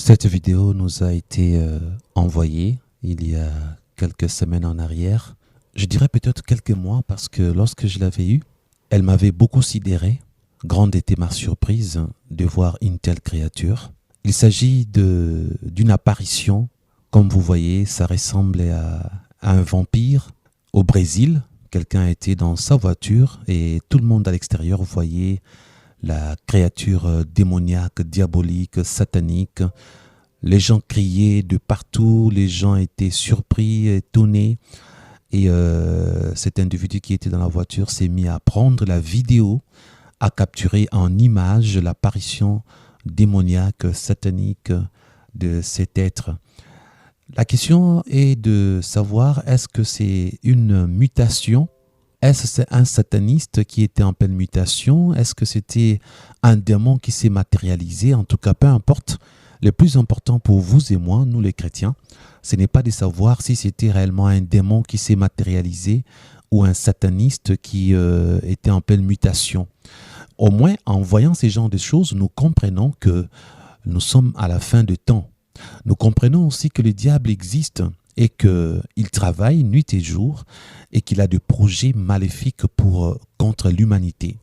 Cette vidéo nous a été envoyée il y a quelques semaines en arrière. Je dirais peut-être quelques mois parce que lorsque je l'avais eue, elle m'avait beaucoup sidéré. Grande était ma surprise de voir une telle créature. Il s'agit d'une apparition. Comme vous voyez, ça ressemblait à un vampire au Brésil. Quelqu'un était dans sa voiture et tout le monde à l'extérieur voyait la créature démoniaque, diabolique, satanique. Les gens criaient de partout, les gens étaient surpris, étonnés. Et cet individu qui était dans la voiture s'est mis à prendre la vidéo, à capturer en image l'apparition démoniaque, satanique de cet être. La question est de savoir, est-ce que c'est une mutation ? Est-ce que c'est un sataniste qui était en pleine mutation? Est-ce que c'était un démon qui s'est matérialisé? En tout cas, peu importe. Le plus important pour vous et moi, nous les chrétiens, ce n'est pas de savoir si c'était réellement un démon qui s'est matérialisé ou un sataniste qui était en pleine mutation. Au moins, en voyant ces genres de choses, nous comprenons que nous sommes à la fin de temps. Nous comprenons aussi que le diable existe et qu'il travaille nuit et jour et qu'il a des projets maléfiques contre l'humanité.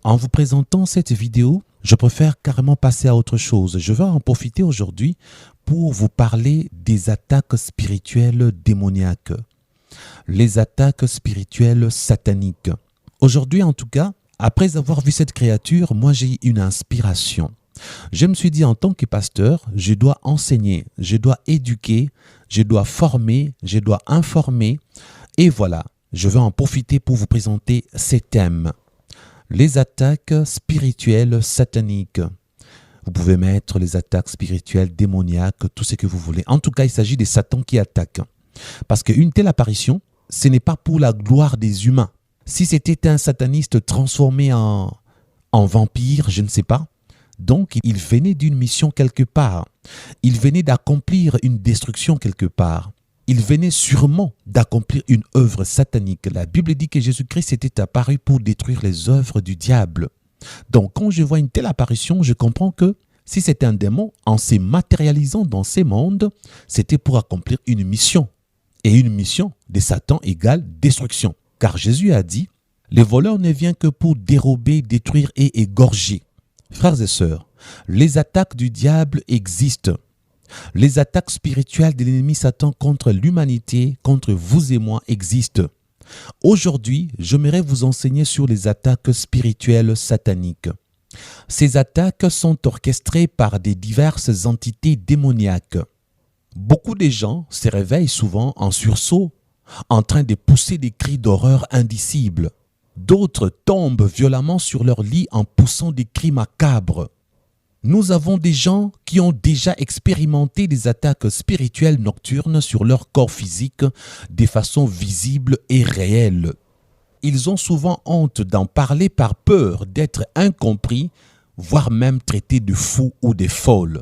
En vous présentant cette vidéo, je préfère carrément passer à autre chose. Je vais en profiter aujourd'hui pour vous parler des attaques spirituelles démoniaques, les attaques spirituelles sataniques. Aujourd'hui, en tout cas, après avoir vu cette créature, moi j'ai eu une inspiration. Je me suis dit, en tant que pasteur, je dois enseigner, je dois éduquer, je dois former, je dois informer. Et voilà, je vais en profiter pour vous présenter ces thèmes. Les attaques spirituelles sataniques. Vous pouvez mettre les attaques spirituelles démoniaques, tout ce que vous voulez. En tout cas, il s'agit des satans qui attaquent. Parce qu'une telle apparition, ce n'est pas pour la gloire des humains. Si c'était un sataniste transformé en vampire, je ne sais pas. Donc, il venait d'une mission quelque part. Il venait d'accomplir une destruction quelque part. Il venait sûrement d'accomplir une œuvre satanique. La Bible dit que Jésus-Christ était apparu pour détruire les œuvres du diable. Donc, quand je vois une telle apparition, je comprends que si c'était un démon, en se matérialisant dans ces mondes, c'était pour accomplir une mission. Et une mission de Satan égale destruction. Car Jésus a dit, « Le voleur ne vient que pour dérober, détruire et égorger. » Frères et sœurs, les attaques du diable existent. Les attaques spirituelles de l'ennemi Satan contre l'humanité, contre vous et moi, existent. Aujourd'hui, j'aimerais vous enseigner sur les attaques spirituelles sataniques. Ces attaques sont orchestrées par des diverses entités démoniaques. Beaucoup de gens se réveillent souvent en sursaut, en train de pousser des cris d'horreur indicibles. D'autres tombent violemment sur leur lit en poussant des cris macabres. Nous avons des gens qui ont déjà expérimenté des attaques spirituelles nocturnes sur leur corps physique de façon visible et réelle. Ils ont souvent honte d'en parler par peur d'être incompris, voire même traités de fous ou de folles.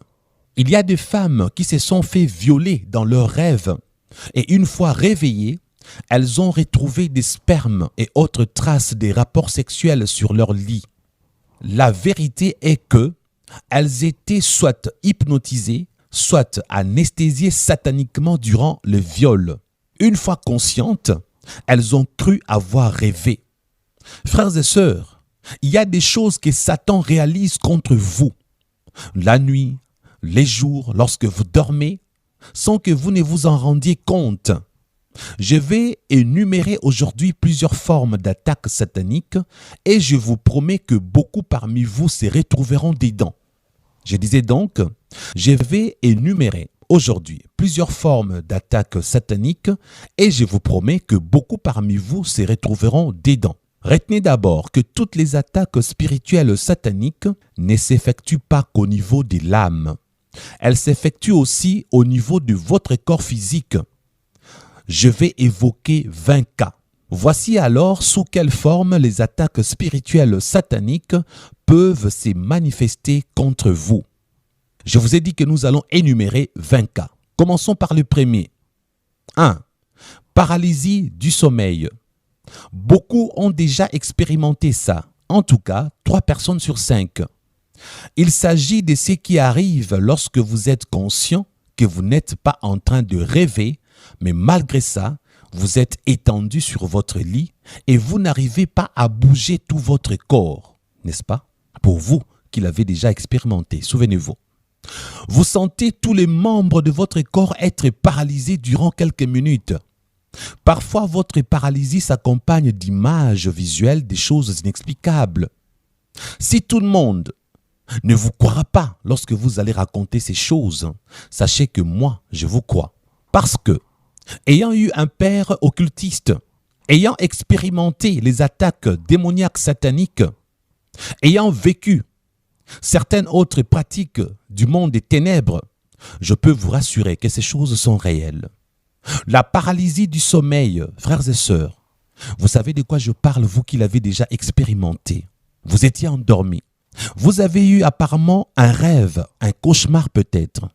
Il y a des femmes qui se sont fait violer dans leurs rêves et une fois réveillées, elles ont retrouvé des spermes et autres traces des rapports sexuels sur leur lit. La vérité est que elles étaient soit hypnotisées, soit anesthésiées sataniquement durant le viol. Une fois conscientes, elles ont cru avoir rêvé. Frères et sœurs, il y a des choses que Satan réalise contre vous. La nuit, les jours, lorsque vous dormez, sans que vous ne vous en rendiez compte. Je vais énumérer aujourd'hui plusieurs formes d'attaques sataniques et je vous promets que beaucoup parmi vous se retrouveront dedans. Je disais donc, je vais énumérer aujourd'hui plusieurs formes d'attaques sataniques et je vous promets que beaucoup parmi vous se retrouveront dedans. Retenez d'abord que toutes les attaques spirituelles sataniques ne s'effectuent pas qu'au niveau de l'âme. Elles s'effectuent aussi au niveau de votre corps physique. Je vais évoquer 20 cas. Voici alors sous quelle forme les attaques spirituelles sataniques peuvent se manifester contre vous. Je vous ai dit que nous allons énumérer 20 cas. Commençons par le premier. 1. Paralysie du sommeil. Beaucoup ont déjà expérimenté ça. En tout cas, 3 personnes sur 5. Il s'agit de ce qui arrive lorsque vous êtes conscient que vous n'êtes pas en train de rêver, mais malgré ça, vous êtes étendu sur votre lit et vous n'arrivez pas à bouger tout votre corps, n'est-ce pas? Pour vous qui l'avez déjà expérimenté, souvenez-vous. Vous sentez tous les membres de votre corps être paralysés durant quelques minutes. Parfois, votre paralysie s'accompagne d'images visuelles, des choses inexplicables. Si tout le monde ne vous croira pas lorsque vous allez raconter ces choses, sachez que moi, je vous crois. Parce que, ayant eu un père occultiste, ayant expérimenté les attaques démoniaques sataniques, ayant vécu certaines autres pratiques du monde des ténèbres, je peux vous rassurer que ces choses sont réelles. La paralysie du sommeil, frères et sœurs, vous savez de quoi je parle, vous qui l'avez déjà expérimenté. Vous étiez endormi. Vous avez eu apparemment un rêve, un cauchemar peut-être.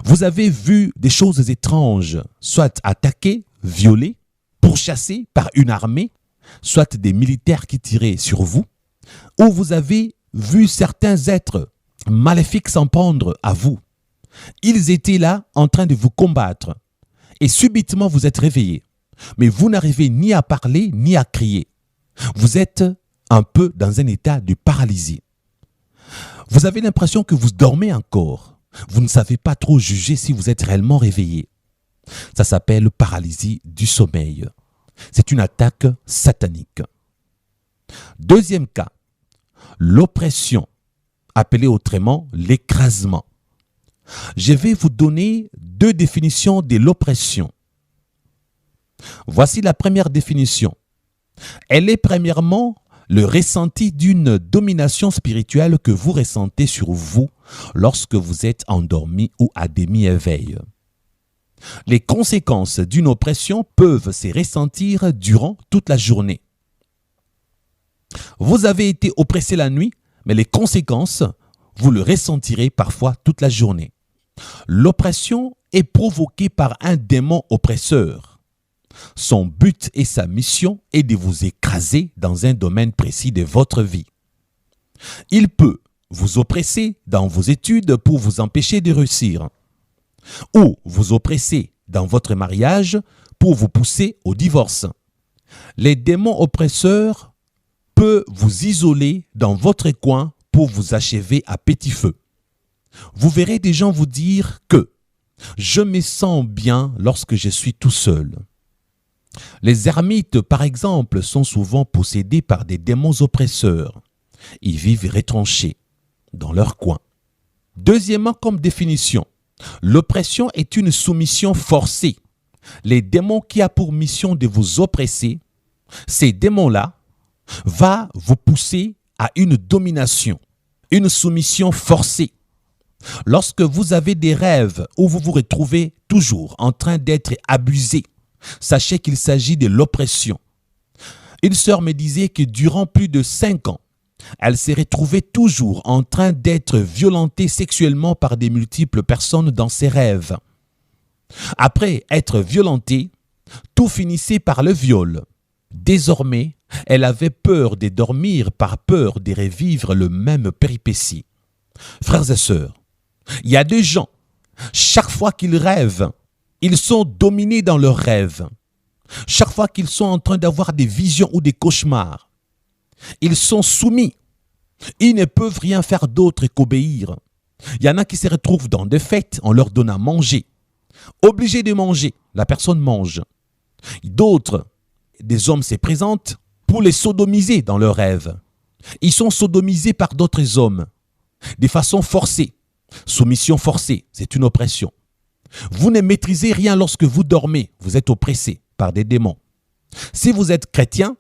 Vous avez vu des choses étranges, soit attaqués, violés, pourchassés par une armée, soit des militaires qui tiraient sur vous, ou vous avez vu certains êtres maléfiques s'en prendre à vous. Ils étaient là en train de vous combattre. Et subitement vous êtes réveillé. Mais vous n'arrivez ni à parler ni à crier. Vous êtes un peu dans un état de paralysie. Vous avez l'impression que vous dormez encore. Vous ne savez pas trop juger si vous êtes réellement réveillé. Ça s'appelle paralysie du sommeil. C'est une attaque satanique. Deuxième cas, l'oppression, appelée autrement l'écrasement. Je vais vous donner deux définitions de l'oppression. Voici la première définition. Elle est premièrement le ressenti d'une domination spirituelle que vous ressentez sur vous lorsque vous êtes endormi ou à demi-éveil. Les conséquences d'une oppression peuvent se ressentir durant toute la journée. Vous avez été oppressé la nuit, mais les conséquences, vous le ressentirez parfois toute la journée. L'oppression est provoquée par un démon oppresseur. Son but et sa mission est de vous écraser dans un domaine précis de votre vie. Il peut vous oppresser dans vos études pour vous empêcher de réussir, ou vous oppresser dans votre mariage pour vous pousser au divorce. Les démons oppresseurs peuvent vous isoler dans votre coin pour vous achever à petit feu. Vous verrez des gens vous dire que « je me sens bien lorsque je suis tout seul ». Les ermites, par exemple, sont souvent possédés par des démons oppresseurs. Ils vivent retranchés dans leur coin. Deuxièmement, comme définition, l'oppression est une soumission forcée. Les démons qui ont pour mission de vous oppresser, ces démons-là vont vous pousser à une domination, une soumission forcée. Lorsque vous avez des rêves où vous vous retrouvez toujours en train d'être abusé, sachez qu'il s'agit de l'oppression. Une sœur me disait que durant plus de 5 ans, elle s'est retrouvée toujours en train d'être violentée sexuellement par des multiples personnes dans ses rêves. Après être violentée, tout finissait par le viol. Désormais, elle avait peur de dormir par peur de revivre le même péripétie. Frères et sœurs, il y a des gens, chaque fois qu'ils rêvent, ils sont dominés dans leurs rêves. Chaque fois qu'ils sont en train d'avoir des visions ou des cauchemars, ils sont soumis. Ils ne peuvent rien faire d'autre qu'obéir. Il y en a qui se retrouvent dans des fêtes, on leur donne à manger. Obligés de manger, la personne mange. D'autres, des hommes se présentent pour les sodomiser dans leurs rêves. Ils sont sodomisés par d'autres hommes, de façon forcée. Soumission forcée, c'est une oppression. Vous ne maîtrisez rien lorsque vous dormez, vous êtes oppressé par des démons. Si vous êtes chrétien,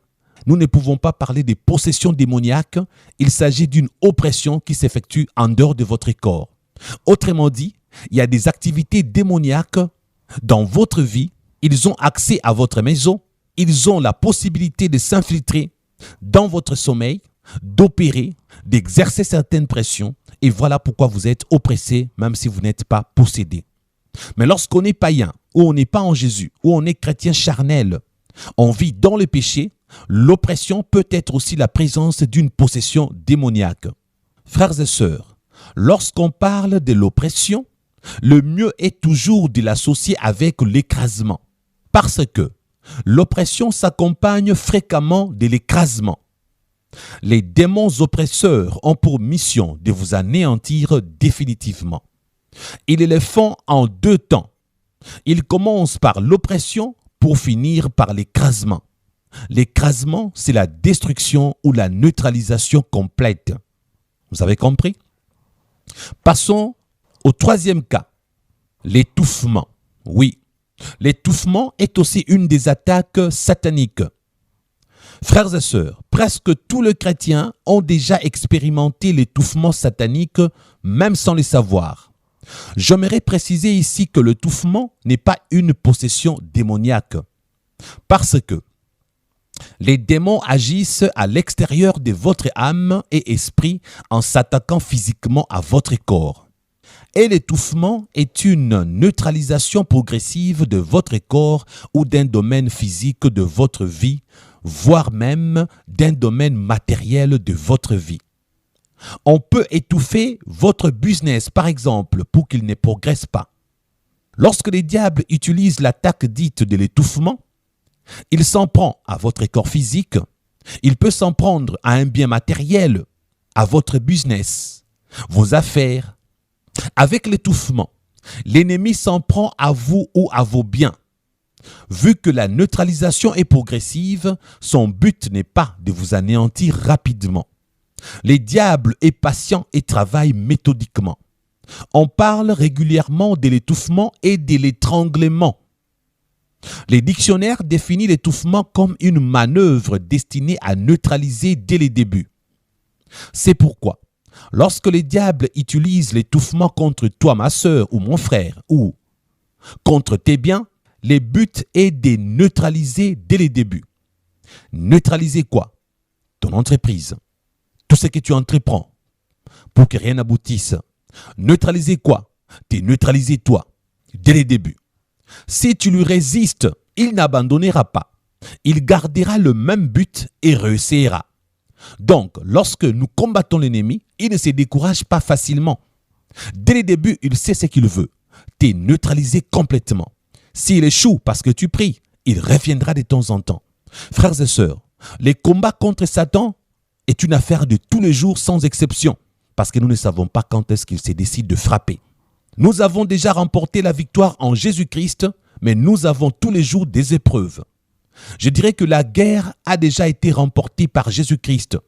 nous ne pouvons pas parler de possession démoniaque, il s'agit d'une oppression qui s'effectue en dehors de votre corps. Autrement dit, il y a des activités démoniaques dans votre vie, ils ont accès à votre maison, ils ont la possibilité de s'infiltrer dans votre sommeil, d'opérer, d'exercer certaines pressions, et voilà pourquoi vous êtes oppressé même si vous n'êtes pas possédé. Mais lorsqu'on est païen, ou on n'est pas en Jésus, ou on est chrétien charnel, on vit dans le péché, l'oppression peut être aussi la présence d'une possession démoniaque. Frères et sœurs, lorsqu'on parle de l'oppression, le mieux est toujours de l'associer avec l'écrasement. Parce que l'oppression s'accompagne fréquemment de l'écrasement. Les démons oppresseurs ont pour mission de vous anéantir définitivement. Ils le font en 2 temps. Ils commencent par l'oppression pour finir par l'écrasement. L'écrasement, c'est la destruction ou la neutralisation complète. Vous avez compris? Passons au 3e cas, l'étouffement. Oui, l'étouffement est aussi une des attaques sataniques. Frères et sœurs, presque tous les chrétiens ont déjà expérimenté l'étouffement satanique, même sans le savoir. J'aimerais préciser ici que l'étouffement n'est pas une possession démoniaque, parce que les démons agissent à l'extérieur de votre âme et esprit en s'attaquant physiquement à votre corps. Et l'étouffement est une neutralisation progressive de votre corps ou d'un domaine physique de votre vie, voire même d'un domaine matériel de votre vie. On peut étouffer votre business, par exemple, pour qu'il ne progresse pas. Lorsque les diables utilisent l'attaque dite de l'étouffement, il s'en prend à votre corps physique, il peut s'en prendre à un bien matériel, à votre business, vos affaires. Avec l'étouffement, l'ennemi s'en prend à vous ou à vos biens. Vu que la neutralisation est progressive, son but n'est pas de vous anéantir rapidement. Le diable est patient et travaille méthodiquement. On parle régulièrement de l'étouffement et de l'étranglement. Les dictionnaires définissent l'étouffement comme une manœuvre destinée à neutraliser dès le début. C'est pourquoi, lorsque les diables utilisent l'étouffement contre toi, ma sœur ou mon frère, ou contre tes biens, le but est de neutraliser dès le début. Neutraliser quoi? Ton entreprise, tout ce que tu entreprends, pour que rien n'aboutisse. Neutraliser quoi? Te neutraliser toi, dès le début. Si tu lui résistes, il n'abandonnera pas. Il gardera le même but et réussira. Donc, lorsque nous combattons l'ennemi, il ne se décourage pas facilement. Dès le début, il sait ce qu'il veut. Te neutraliser complètement. S'il échoue parce que tu pries, il reviendra de temps en temps. Frères et sœurs, les combats contre Satan est une affaire de tous les jours sans exception, parce que nous ne savons pas quand est-ce qu'il se décide de frapper. Nous avons déjà remporté la victoire en Jésus-Christ, mais nous avons tous les jours des épreuves. Je dirais que la guerre a déjà été remportée par Jésus-Christ.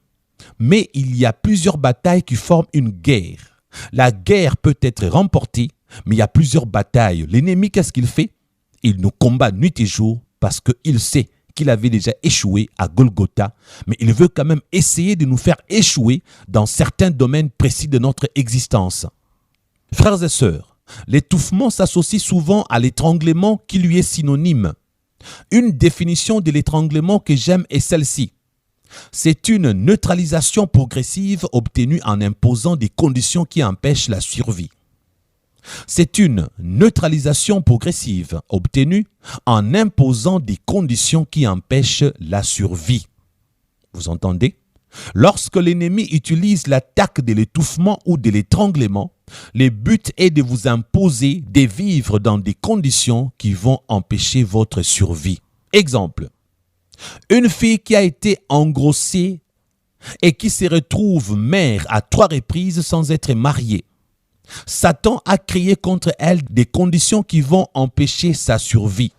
Mais il y a plusieurs batailles qui forment une guerre. La guerre peut être remportée, mais il y a plusieurs batailles. L'ennemi, qu'est-ce qu'il fait? Il nous combat nuit et jour parce qu'il sait qu'il avait déjà échoué à Golgotha, mais il veut quand même essayer de nous faire échouer dans certains domaines précis de notre existence. Frères et sœurs, l'étouffement s'associe souvent à l'étranglement qui lui est synonyme. Une définition de l'étranglement que j'aime est celle-ci. C'est une neutralisation progressive obtenue en imposant des conditions qui empêchent la survie. C'est une neutralisation progressive obtenue en imposant des conditions qui empêchent la survie. Vous entendez? Lorsque l'ennemi utilise l'attaque de l'étouffement ou de l'étranglement, le but est de vous imposer de vivre dans des conditions qui vont empêcher votre survie. Exemple, une fille qui a été engrossée et qui se retrouve mère à 3 reprises sans être mariée. Satan a créé contre elle des conditions qui vont empêcher sa survie.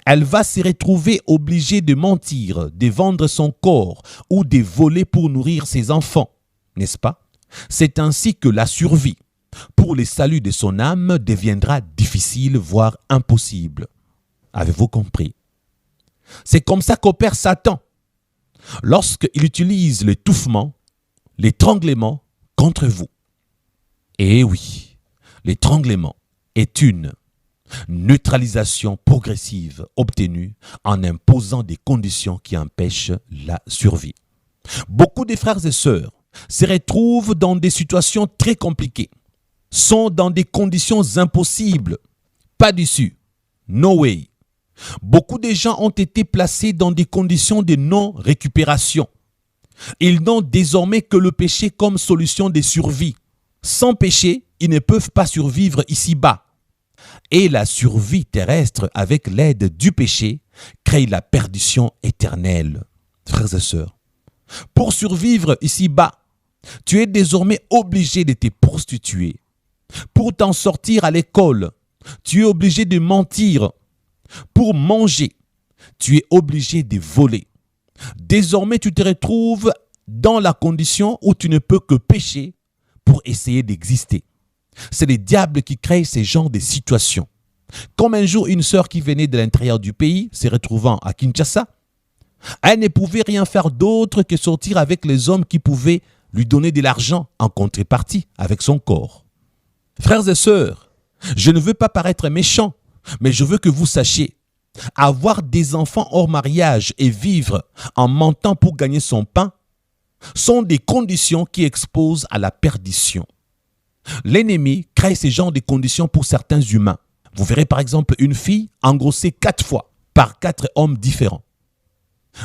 Elle va se retrouver obligée de mentir, de vendre son corps ou de voler pour nourrir ses enfants, n'est-ce pas? C'est ainsi que la survie, pour le salut de son âme, deviendra difficile, voire impossible. Avez-vous compris? C'est comme ça qu'opère Satan lorsqu'il utilise l'étouffement, l'étranglement contre vous. Et oui, l'étranglement est une neutralisation progressive obtenue en imposant des conditions qui empêchent la survie. Beaucoup de frères et sœurs se retrouvent dans des situations très compliquées, sont dans des conditions impossibles, pas d'issue, no way. Beaucoup de gens ont été placés dans des conditions de non-récupération. Ils n'ont désormais que le péché comme solution de survie. Sans péché, ils ne peuvent pas survivre ici-bas. Et la survie terrestre avec l'aide du péché crée la perdition éternelle. Frères et sœurs, pour survivre ici-bas, tu es désormais obligé de te prostituer. Pour t'en sortir à l'école, tu es obligé de mentir. Pour manger, tu es obligé de voler. Désormais, tu te retrouves dans la condition où tu ne peux que pécher pour essayer d'exister. C'est le diable qui crée ces genres de situations. Comme un jour, une sœur qui venait de l'intérieur du pays, se retrouvant à Kinshasa, elle ne pouvait rien faire d'autre que sortir avec les hommes qui pouvaient lui donner de l'argent en contrepartie avec son corps. Frères et sœurs, je ne veux pas paraître méchant, mais je veux que vous sachiez, avoir des enfants hors mariage et vivre en mentant pour gagner son pain sont des conditions qui exposent à la perdition. L'ennemi crée ce genre de conditions pour certains humains. Vous verrez par exemple une fille engrossée 4 fois par 4 hommes différents.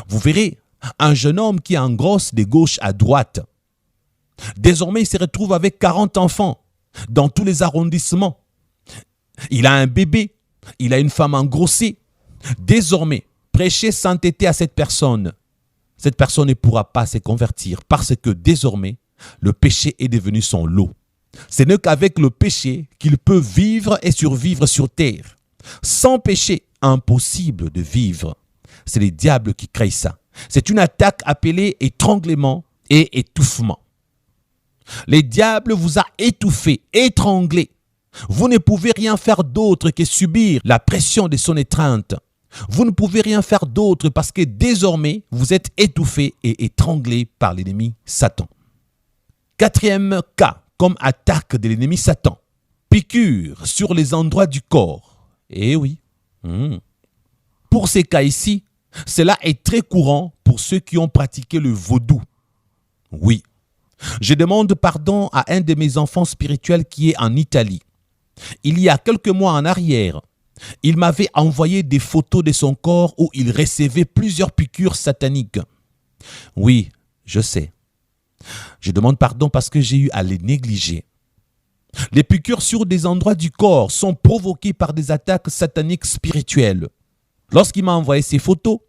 Vous verrez un jeune homme qui engrosse de gauche à droite. Désormais, il se retrouve avec 40 enfants dans tous les arrondissements. Il a un bébé, il a une femme engrossée. Désormais, prêchez sainteté à cette personne ne pourra pas se convertir parce que désormais, le péché est devenu son lot. Ce n'est qu'avec le péché qu'il peut vivre et survivre sur terre. Sans péché, impossible de vivre. C'est le diable qui crée ça. C'est une attaque appelée étranglement et étouffement. Le diable vous a étouffé, étranglé. Vous ne pouvez rien faire d'autre que subir la pression de son étreinte. Vous ne pouvez rien faire d'autre parce que désormais, vous êtes étouffé et étranglé par l'ennemi Satan. 4e cas, comme attaque de l'ennemi Satan. Piqûre sur les endroits du corps. Eh oui. Pour ces cas ici, cela est très courant pour ceux qui ont pratiqué le vaudou. Oui. Je demande pardon à un de mes enfants spirituels qui est en Italie. Il y a quelques mois en arrière, il m'avait envoyé des photos de son corps où il recevait plusieurs piqûres sataniques. Oui, je sais. Je demande pardon parce que j'ai eu à les négliger. Les piqûres sur des endroits du corps sont provoquées par des attaques sataniques spirituelles. Lorsqu'il m'a envoyé ces photos,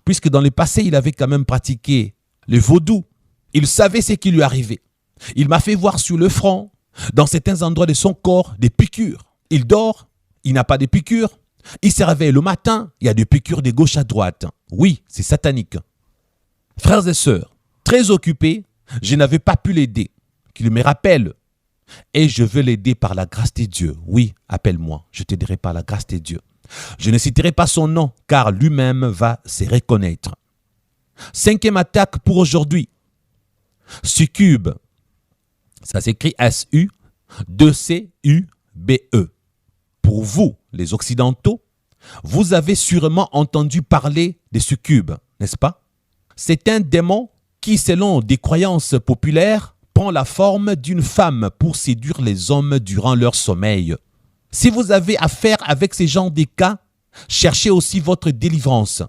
puisque dans le passé, il avait quand même pratiqué le vaudou, il savait ce qui lui arrivait. Il m'a fait voir sur le front, dans certains endroits de son corps, des piqûres. Il dort, il n'a pas de piqûres. Il se réveille le matin, il y a des piqûres de gauche à droite. Oui, c'est satanique. Frères et sœurs, très occupé, je n'avais pas pu l'aider. Qu'il me rappelle. Et je veux l'aider par la grâce de Dieu. Oui, appelle-moi, je t'aiderai par la grâce de Dieu. Je ne citerai pas son nom, car lui-même va se reconnaître. 5e attaque pour aujourd'hui. Succube. Ça s'écrit S-U-2-C-U-B-E. Pour vous, les Occidentaux, vous avez sûrement entendu parler des succubes, n'est-ce pas? C'est un démon qui, selon des croyances populaires, prend la forme d'une femme pour séduire les hommes durant leur sommeil. Si vous avez affaire avec ces genres de cas, cherchez aussi votre délivrance.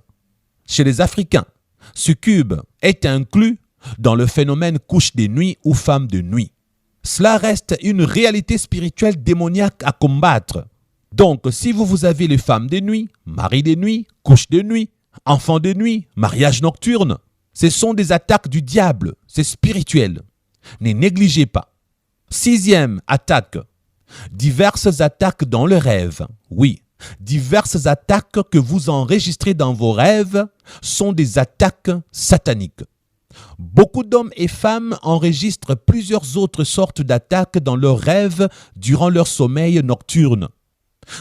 Chez les Africains, succube est inclus dans le phénomène couche de nuit ou femme de nuit. Cela reste une réalité spirituelle démoniaque à combattre. Donc, si vous avez les femmes de nuit, mari de nuit, couche de nuit, enfant de nuit, mariage nocturne, ce sont des attaques du diable, c'est spirituel. Ne négligez pas. 6e attaque. Diverses attaques dans le rêve. Oui, diverses attaques que vous enregistrez dans vos rêves sont des attaques sataniques. Beaucoup d'hommes et femmes enregistrent plusieurs autres sortes d'attaques dans leurs rêves durant leur sommeil nocturne.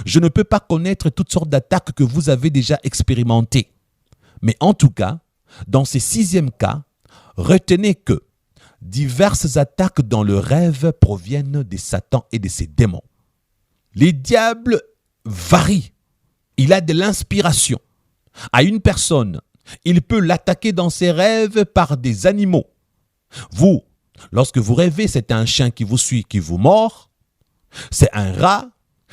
Je ne peux pas connaître toutes sortes d'attaques que vous avez déjà expérimentées. Mais en tout cas, dans ces 6e cas, retenez que diverses attaques dans le rêve proviennent de Satan et de ses démons. Les diables varient. Il a de l'inspiration. À une personne, il peut l'attaquer dans ses rêves par des animaux. Vous, lorsque vous rêvez, c'est un chien qui vous suit, qui vous mord. C'est un rat.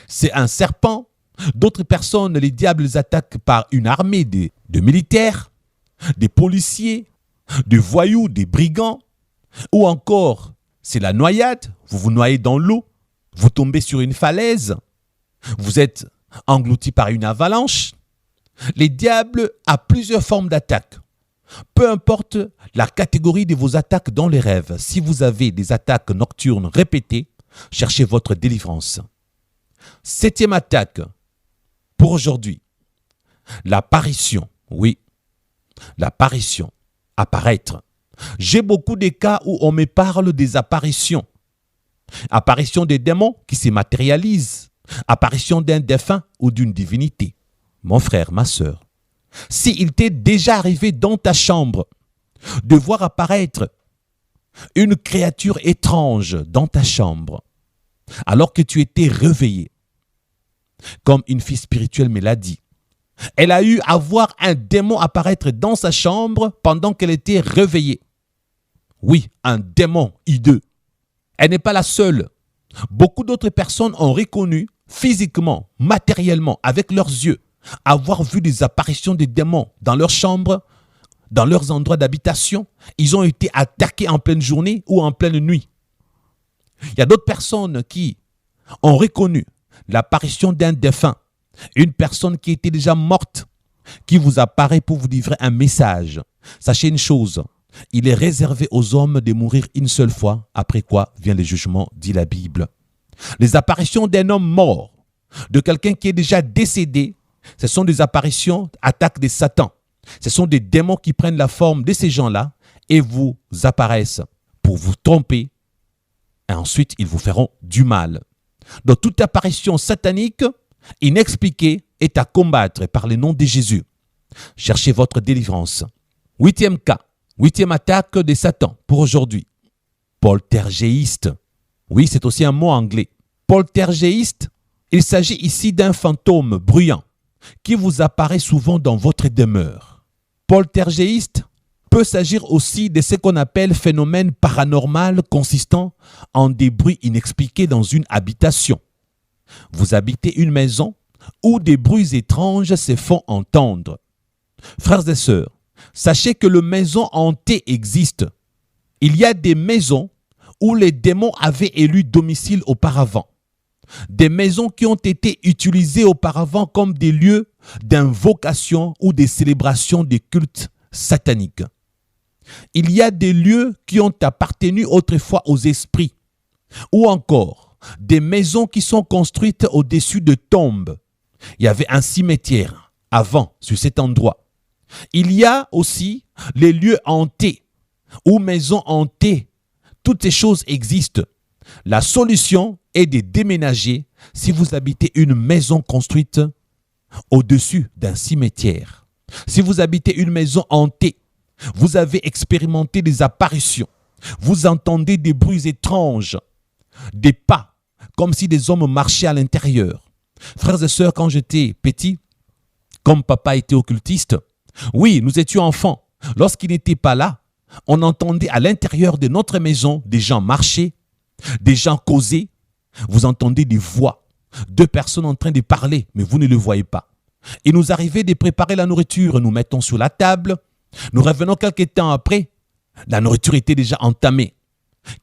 C'est un serpent. D'autres personnes, les diables les attaquent par une armée de militaires, des policiers, des voyous, des brigands, ou encore c'est la noyade, vous vous noyez dans l'eau, vous tombez sur une falaise, vous êtes englouti par une avalanche. Les diables ont plusieurs formes d'attaques. Peu importe la catégorie de vos attaques dans les rêves, si vous avez des attaques nocturnes répétées, cherchez votre délivrance. 7e attaque pour aujourd'hui. L'apparition, oui, l'apparition, apparaître. J'ai beaucoup de cas où on me parle des apparitions. Apparition des démons qui se matérialisent. Apparition d'un défunt ou d'une divinité. Mon frère, ma sœur, s'il t'est déjà arrivé dans ta chambre de voir apparaître une créature étrange dans ta chambre, alors que tu étais réveillé, comme une fille spirituelle me l'a dit, elle a eu à voir un démon apparaître dans sa chambre pendant qu'elle était réveillée. Oui, un démon hideux. Elle n'est pas la seule. Beaucoup d'autres personnes ont reconnu physiquement, matériellement, avec leurs yeux, avoir vu des apparitions de démons dans leur chambre, dans leurs endroits d'habitation. Ils ont été attaqués en pleine journée ou en pleine nuit. Il y a d'autres personnes qui ont reconnu l'apparition d'un défunt, une personne qui était déjà morte, qui vous apparaît pour vous livrer un message. Sachez une chose, il est réservé aux hommes de mourir une seule fois, après quoi vient le jugement, dit la Bible. Les apparitions d'un homme mort, de quelqu'un qui est déjà décédé, ce sont des apparitions, attaques de Satan. Ce sont des démons qui prennent la forme de ces gens-là et vous apparaissent pour vous tromper. Et ensuite, ils vous feront du mal. Donc, toute apparition satanique, inexpliquée, est à combattre par le nom de Jésus. Cherchez votre délivrance. 8e cas, 8e attaque de Satan pour aujourd'hui. Poltergeist. Oui, c'est aussi un mot anglais. Poltergeist, il s'agit ici d'un fantôme bruyant qui vous apparaît souvent dans votre demeure. Poltergeist peut s'agir aussi de ce qu'on appelle phénomène paranormal consistant en des bruits inexpliqués dans une habitation. Vous habitez une maison où des bruits étranges se font entendre. Frères et sœurs, sachez que le maison hantée existe. Il y a des maisons où les démons avaient élu domicile auparavant. Des maisons qui ont été utilisées auparavant comme des lieux d'invocation ou des célébrations des cultes sataniques. Il y a des lieux qui ont appartenu autrefois aux esprits, ou encore des maisons qui sont construites au-dessus de tombes. Il y avait un cimetière avant sur cet endroit. Il y a aussi les lieux hantés ou maisons hantées. Toutes ces choses existent. La solution est de déménager si vous habitez une maison construite au-dessus d'un cimetière. Si vous habitez une maison hantée, vous avez expérimenté des apparitions. Vous entendez des bruits étranges, des pas, comme si des hommes marchaient à l'intérieur. Frères et sœurs, quand j'étais petit, comme papa était occultiste, oui, nous étions enfants. Lorsqu'il n'était pas là, on entendait à l'intérieur de notre maison des gens marcher, des gens causer. Vous entendez des voix, deux personnes en train de parler, mais vous ne le voyez pas. Il nous arrivait de préparer la nourriture, nous mettons sur la table, nous revenons quelques temps après, la nourriture était déjà entamée.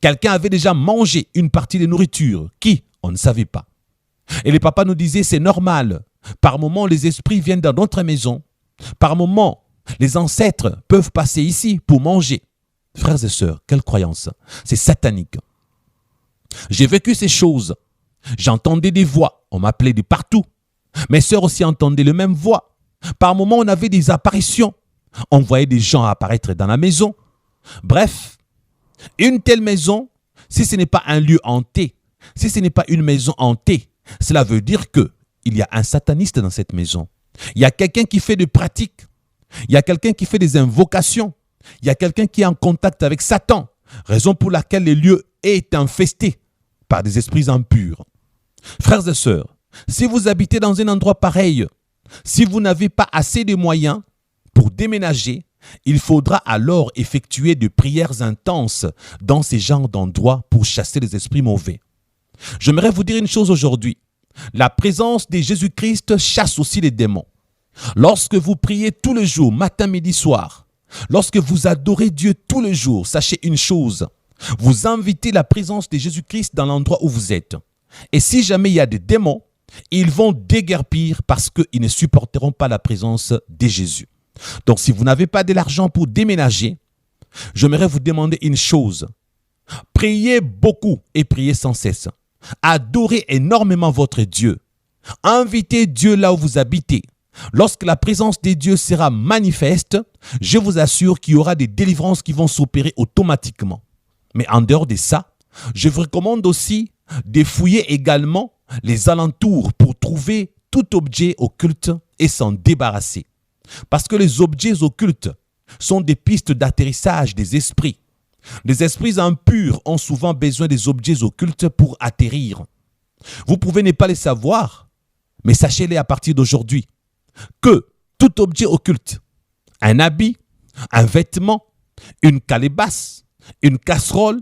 Quelqu'un avait déjà mangé une partie de nourriture, qui, on ne savait pas. Et le papa nous disait, c'est normal, par moments les esprits viennent dans notre maison, par moments les ancêtres peuvent passer ici pour manger. Frères et sœurs, quelle croyance, c'est satanique. J'ai vécu ces choses, j'entendais des voix, on m'appelait de partout. Mes sœurs aussi entendaient les mêmes voix. Par moments, on avait des apparitions. On voyait des gens apparaître dans la maison. Bref, une telle maison, si ce n'est pas un lieu hanté, si ce n'est pas une maison hantée, cela veut dire qu'il y a un sataniste dans cette maison. Il y a quelqu'un qui fait des pratiques. Il y a quelqu'un qui fait des invocations. Il y a quelqu'un qui est en contact avec Satan. Raison pour laquelle le lieu est infesté par des esprits impurs. Frères et sœurs, si vous habitez dans un endroit pareil, si vous n'avez pas assez de moyens pour déménager, il faudra alors effectuer des prières intenses dans ces genres d'endroits pour chasser les esprits mauvais. J'aimerais vous dire une chose aujourd'hui. La présence de Jésus-Christ chasse aussi les démons. Lorsque vous priez tous les jours, matin, midi, soir, Lorsque vous adorez Dieu tous les jours, sachez une chose, vous invitez la présence de Jésus-Christ dans l'endroit où vous êtes. Et si jamais il y a des démons, ils vont déguerpir parce qu'ils ne supporteront pas la présence de Jésus. Donc si vous n'avez pas de l'argent pour déménager, j'aimerais vous demander une chose. Priez beaucoup et priez sans cesse. Adorez énormément votre Dieu. Invitez Dieu là où vous habitez. Lorsque la présence de Dieu sera manifeste, je vous assure qu'il y aura des délivrances qui vont s'opérer automatiquement. Mais en dehors de ça, je vous recommande aussi de fouiller également les alentours pour trouver tout objet occulte et s'en débarrasser. Parce que les objets occultes sont des pistes d'atterrissage des esprits. Les esprits impurs ont souvent besoin des objets occultes pour atterrir. Vous pouvez ne pas les savoir, mais sachez-les à partir d'aujourd'hui que tout objet occulte, un habit, un vêtement, une calebasse, une casserole,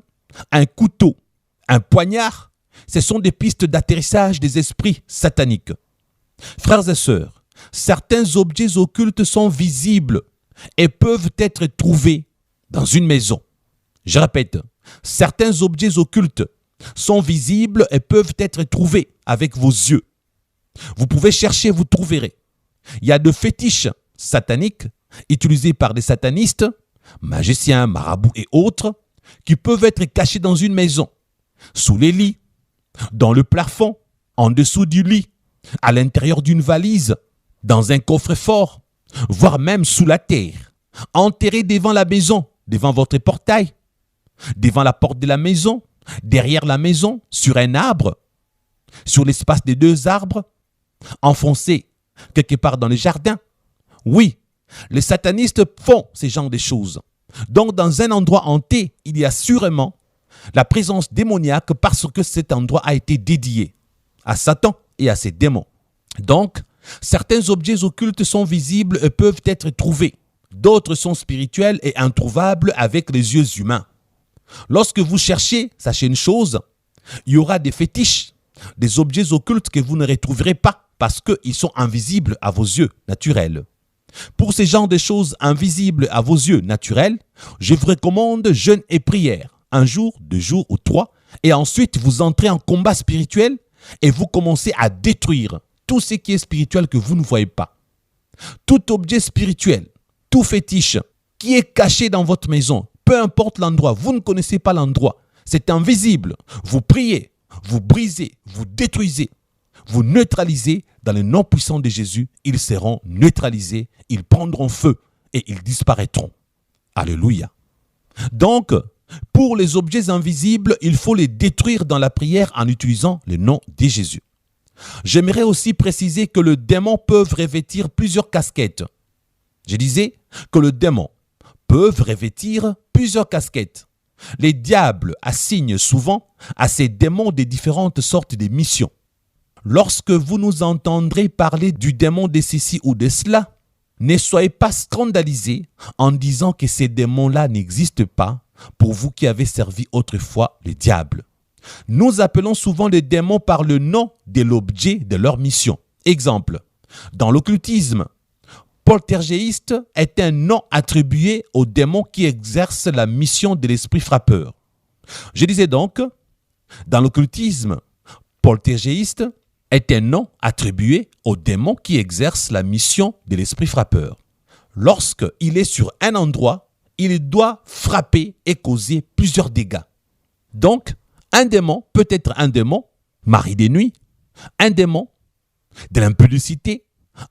un couteau, un poignard, ce sont des pistes d'atterrissage des esprits sataniques. Frères et sœurs, certains objets occultes sont visibles et peuvent être trouvés dans une maison. Je répète, certains objets occultes sont visibles et peuvent être trouvés avec vos yeux. Vous pouvez chercher, vous trouverez. Il y a de fétiches sataniques utilisés par des satanistes, magiciens, marabouts et autres, qui peuvent être cachés dans une maison, sous les lits, dans le plafond, en dessous du lit, à l'intérieur d'une valise, dans un coffre-fort, voire même sous la terre, enterrés devant la maison, devant votre portail, devant la porte de la maison, derrière la maison, sur un arbre, sur l'espace des deux arbres, enfoncés quelque part dans le jardin. Oui, les satanistes font ce genre de choses. Donc, dans un endroit hanté, il y a sûrement la présence démoniaque parce que cet endroit a été dédié à Satan et à ses démons. Donc, certains objets occultes sont visibles et peuvent être trouvés. D'autres sont spirituels et introuvables avec les yeux humains. Lorsque vous cherchez, sachez une chose, il y aura des fétiches, des objets occultes que vous ne retrouverez pas parce qu'ils sont invisibles à vos yeux naturels. Pour ces genres de choses invisibles à vos yeux naturels, je vous recommande jeûne et prière, 1 jour, 2 jours ou 3, et ensuite vous entrez en combat spirituel et vous commencez à détruire tout ce qui est spirituel que vous ne voyez pas. Tout objet spirituel, tout fétiche qui est caché dans votre maison, peu importe l'endroit, vous ne connaissez pas l'endroit, c'est invisible. Vous priez, vous brisez, vous détruisez, vous neutralisez dans le nom puissant de Jésus. Ils seront neutralisés, ils prendront feu et ils disparaîtront. Alléluia. Donc, pour les objets invisibles, il faut les détruire dans la prière en utilisant le nom de Jésus. J'aimerais aussi préciser que le démon peut revêtir plusieurs casquettes. Je disais que le démon peut revêtir plusieurs casquettes. Les diables assignent souvent à ces démons des différentes sortes de missions. Lorsque vous nous entendrez parler du démon de ceci ou de cela, ne soyez pas scandalisés en disant que ces démons-là n'existent pas pour vous qui avez servi autrefois le diable. Nous appelons souvent les démons par le nom de l'objet de leur mission. Exemple, dans l'occultisme, poltergeist est un nom attribué aux démons qui exercent la mission de l'esprit frappeur. Je disais donc, dans l'occultisme, poltergeist est un nom attribué aux démons qui exercent la mission de l'esprit frappeur. Lorsqu'il est sur un endroit, il doit frapper et causer plusieurs dégâts. Donc, un démon peut être un démon mari des nuits, un démon de l'impudicité,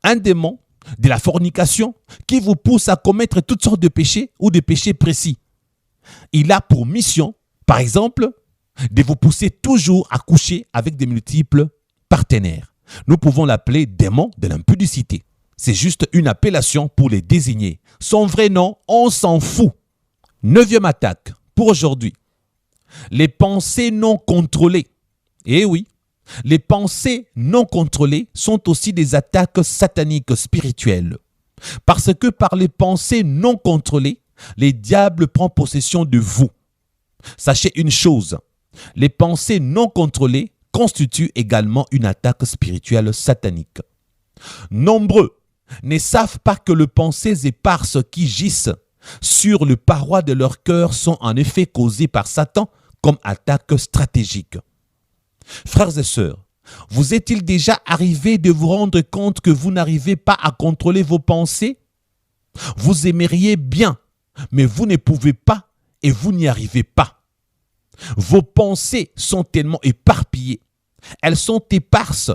un démon de la fornication qui vous pousse à commettre toutes sortes de péchés ou de péchés précis. Il a pour mission, par exemple, de vous pousser toujours à coucher avec de multiples partenaires. Nous pouvons l'appeler démon de l'impudicité. C'est juste une appellation pour les désigner. Son vrai nom, on s'en fout. 9e attaque pour aujourd'hui. Les pensées non contrôlées. Eh oui, les pensées non contrôlées sont aussi des attaques sataniques spirituelles. Parce que par les pensées non contrôlées, les diables prennent possession de vous. Sachez une chose, les pensées non contrôlées constituent également une attaque spirituelle satanique. Nombreux ne savent pas que les pensées éparses qui gisent sur les parois de leur cœur sont en effet causées par Satan comme attaque stratégique. Frères et sœurs, vous est-il déjà arrivé de vous rendre compte que vous n'arrivez pas à contrôler vos pensées? Vous aimeriez bien, mais vous ne pouvez pas et vous n'y arrivez pas. Vos pensées sont tellement éparpillées, elles sont éparses.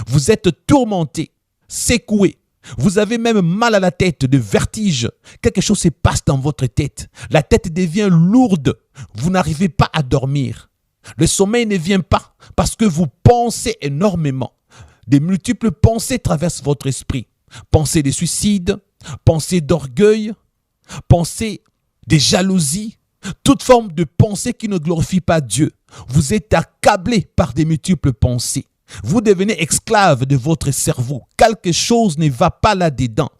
Vous êtes tourmenté, secoué. Vous avez même mal à la tête, de vertige. Quelque chose se passe dans votre tête. La tête devient lourde. Vous n'arrivez pas à dormir. Le sommeil ne vient pas parce que vous pensez énormément. Des multiples pensées traversent votre esprit. Pensées de suicide, pensées d'orgueil, pensées de jalousie, toute forme de pensée qui ne glorifie pas Dieu. Vous êtes accablé par des multiples pensées. Vous devenez esclave de votre cerveau. Quelque chose ne va pas là-dedans.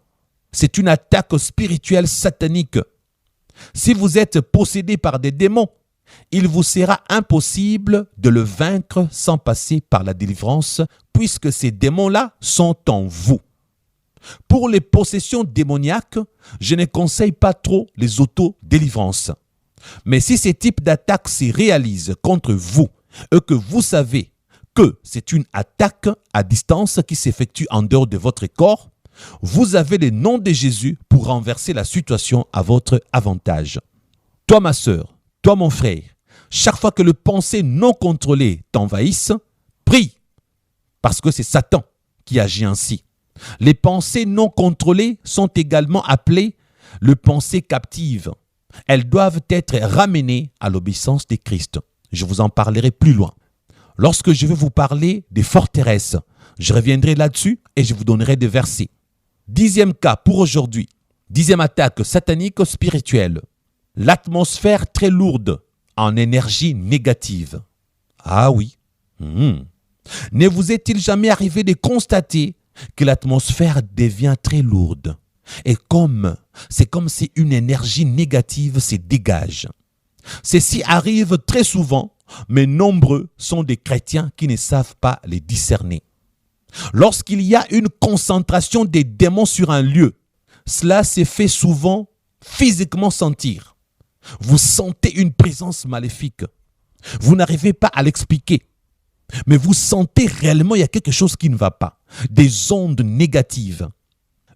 C'est une attaque spirituelle satanique. Si vous êtes possédé par des démons, il vous sera impossible de le vaincre sans passer par la délivrance, puisque ces démons-là sont en vous. Pour les possessions démoniaques, je ne conseille pas trop les auto-délivrances. Mais si ces types d'attaques se réalisent contre vous et que vous savez que c'est une attaque à distance qui s'effectue en dehors de votre corps, vous avez le nom de Jésus pour renverser la situation à votre avantage. Toi, ma sœur, toi, mon frère, chaque fois que les pensées non contrôlées t'envahissent, prie, parce que c'est Satan qui agit ainsi. Les pensées non contrôlées sont également appelées les pensées captives. Elles doivent être ramenées à l'obéissance de Christ. Je vous en parlerai plus loin. Lorsque je vais vous parler des forteresses, je reviendrai là-dessus et je vous donnerai des versets. 10e cas pour aujourd'hui. 10e attaque satanique spirituelle. L'atmosphère très lourde en énergie négative. Ah oui. Ne vous est-il jamais arrivé de constater que l'atmosphère devient très lourde? Et c'est comme si une énergie négative se dégage. Ceci arrive très souvent, mais nombreux sont des chrétiens qui ne savent pas les discerner. Lorsqu'il y a une concentration des démons sur un lieu, cela se fait souvent physiquement sentir. Vous sentez une présence maléfique. Vous n'arrivez pas à l'expliquer. Mais vous sentez réellement qu'il y a quelque chose qui ne va pas. Des ondes négatives.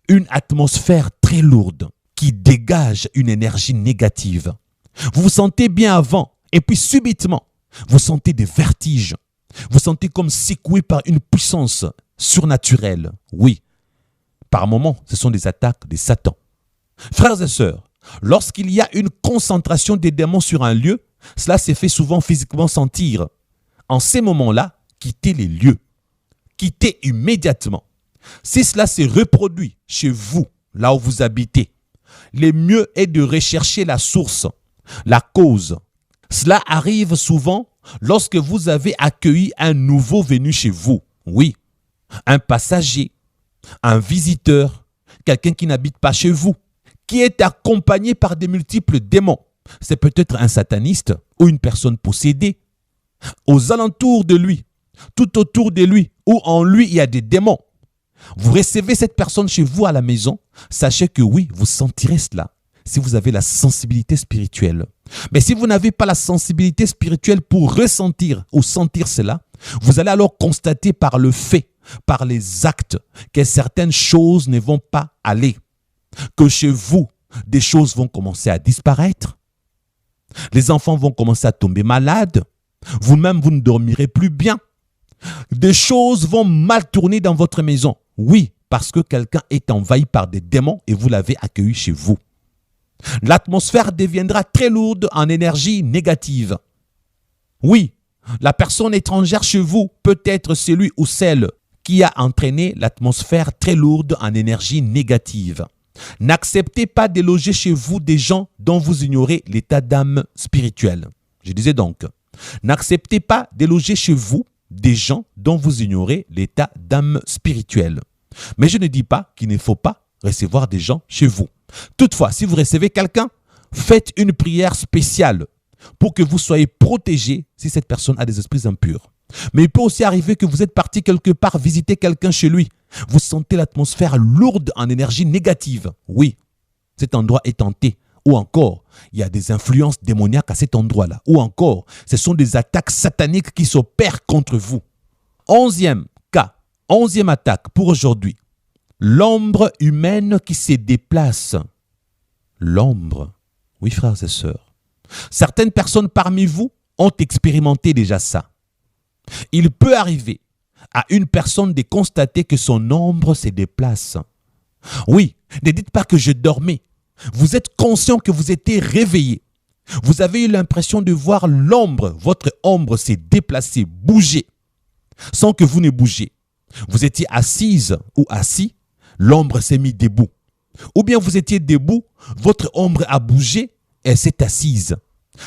Une atmosphère très lourde qui dégage une énergie négative. Vous vous sentez bien avant et puis subitement, vous sentez des vertiges. Vous sentez comme secoué par une puissance surnaturelle. Oui, par moments, ce sont des attaques de Satan. Frères et sœurs, lorsqu'il y a une concentration des démons sur un lieu, cela se fait souvent physiquement sentir. En ces moments-là, quittez les lieux. Quittez immédiatement. Si cela se reproduit chez vous, là où vous habitez, le mieux est de rechercher la source, la cause. Cela arrive souvent lorsque vous avez accueilli un nouveau venu chez vous. Oui, un passager, un visiteur, quelqu'un qui n'habite pas chez vous, qui est accompagné par des multiples démons. C'est peut-être un sataniste ou une personne possédée. Aux alentours de lui, tout autour de lui, ou en lui, il y a des démons. Vous recevez cette personne chez vous à la maison, sachez que oui, vous sentirez cela si vous avez la sensibilité spirituelle. Mais si vous n'avez pas la sensibilité spirituelle pour ressentir ou sentir cela, vous allez alors constater par le fait, par les actes, que certaines choses ne vont pas aller. Que chez vous, des choses vont commencer à disparaître. Les enfants vont commencer à tomber malades. Vous-même, vous ne dormirez plus bien. Des choses vont mal tourner dans votre maison. Oui, parce que quelqu'un est envahi par des démons et vous l'avez accueilli chez vous. L'atmosphère deviendra très lourde en énergie négative. Oui, la personne étrangère chez vous peut être celui ou celle qui a entraîné l'atmosphère très lourde en énergie négative. N'acceptez pas de loger chez vous des gens dont vous ignorez l'état d'âme spirituel. Je disais donc, n'acceptez pas de loger chez vous des gens dont vous ignorez l'état d'âme spirituel. Mais je ne dis pas qu'il ne faut pas recevoir des gens chez vous. Toutefois, si vous recevez quelqu'un, faites une prière spéciale pour que vous soyez protégé si cette personne a des esprits impurs. Mais il peut aussi arriver que vous êtes parti quelque part visiter quelqu'un chez lui. Vous sentez l'atmosphère lourde en énergie négative. Oui, cet endroit est hanté. Ou encore, il y a des influences démoniaques à cet endroit-là. Ou encore, ce sont des attaques sataniques qui s'opèrent contre vous. 11e cas, 11e attaque pour aujourd'hui. L'ombre humaine qui se déplace. L'ombre. Oui, frères et sœurs. Certaines personnes parmi vous ont expérimenté déjà ça. Il peut arriver à une personne de constater que son ombre se déplace. Oui, ne dites pas que je dormais. Vous êtes conscient que vous étiez réveillé. Vous avez eu l'impression de voir l'ombre, votre ombre s'est déplacée, bouger, sans que vous ne bougiez. Vous étiez assise ou assis, l'ombre s'est mise debout. Ou bien vous étiez debout, votre ombre a bougé, elle s'est assise.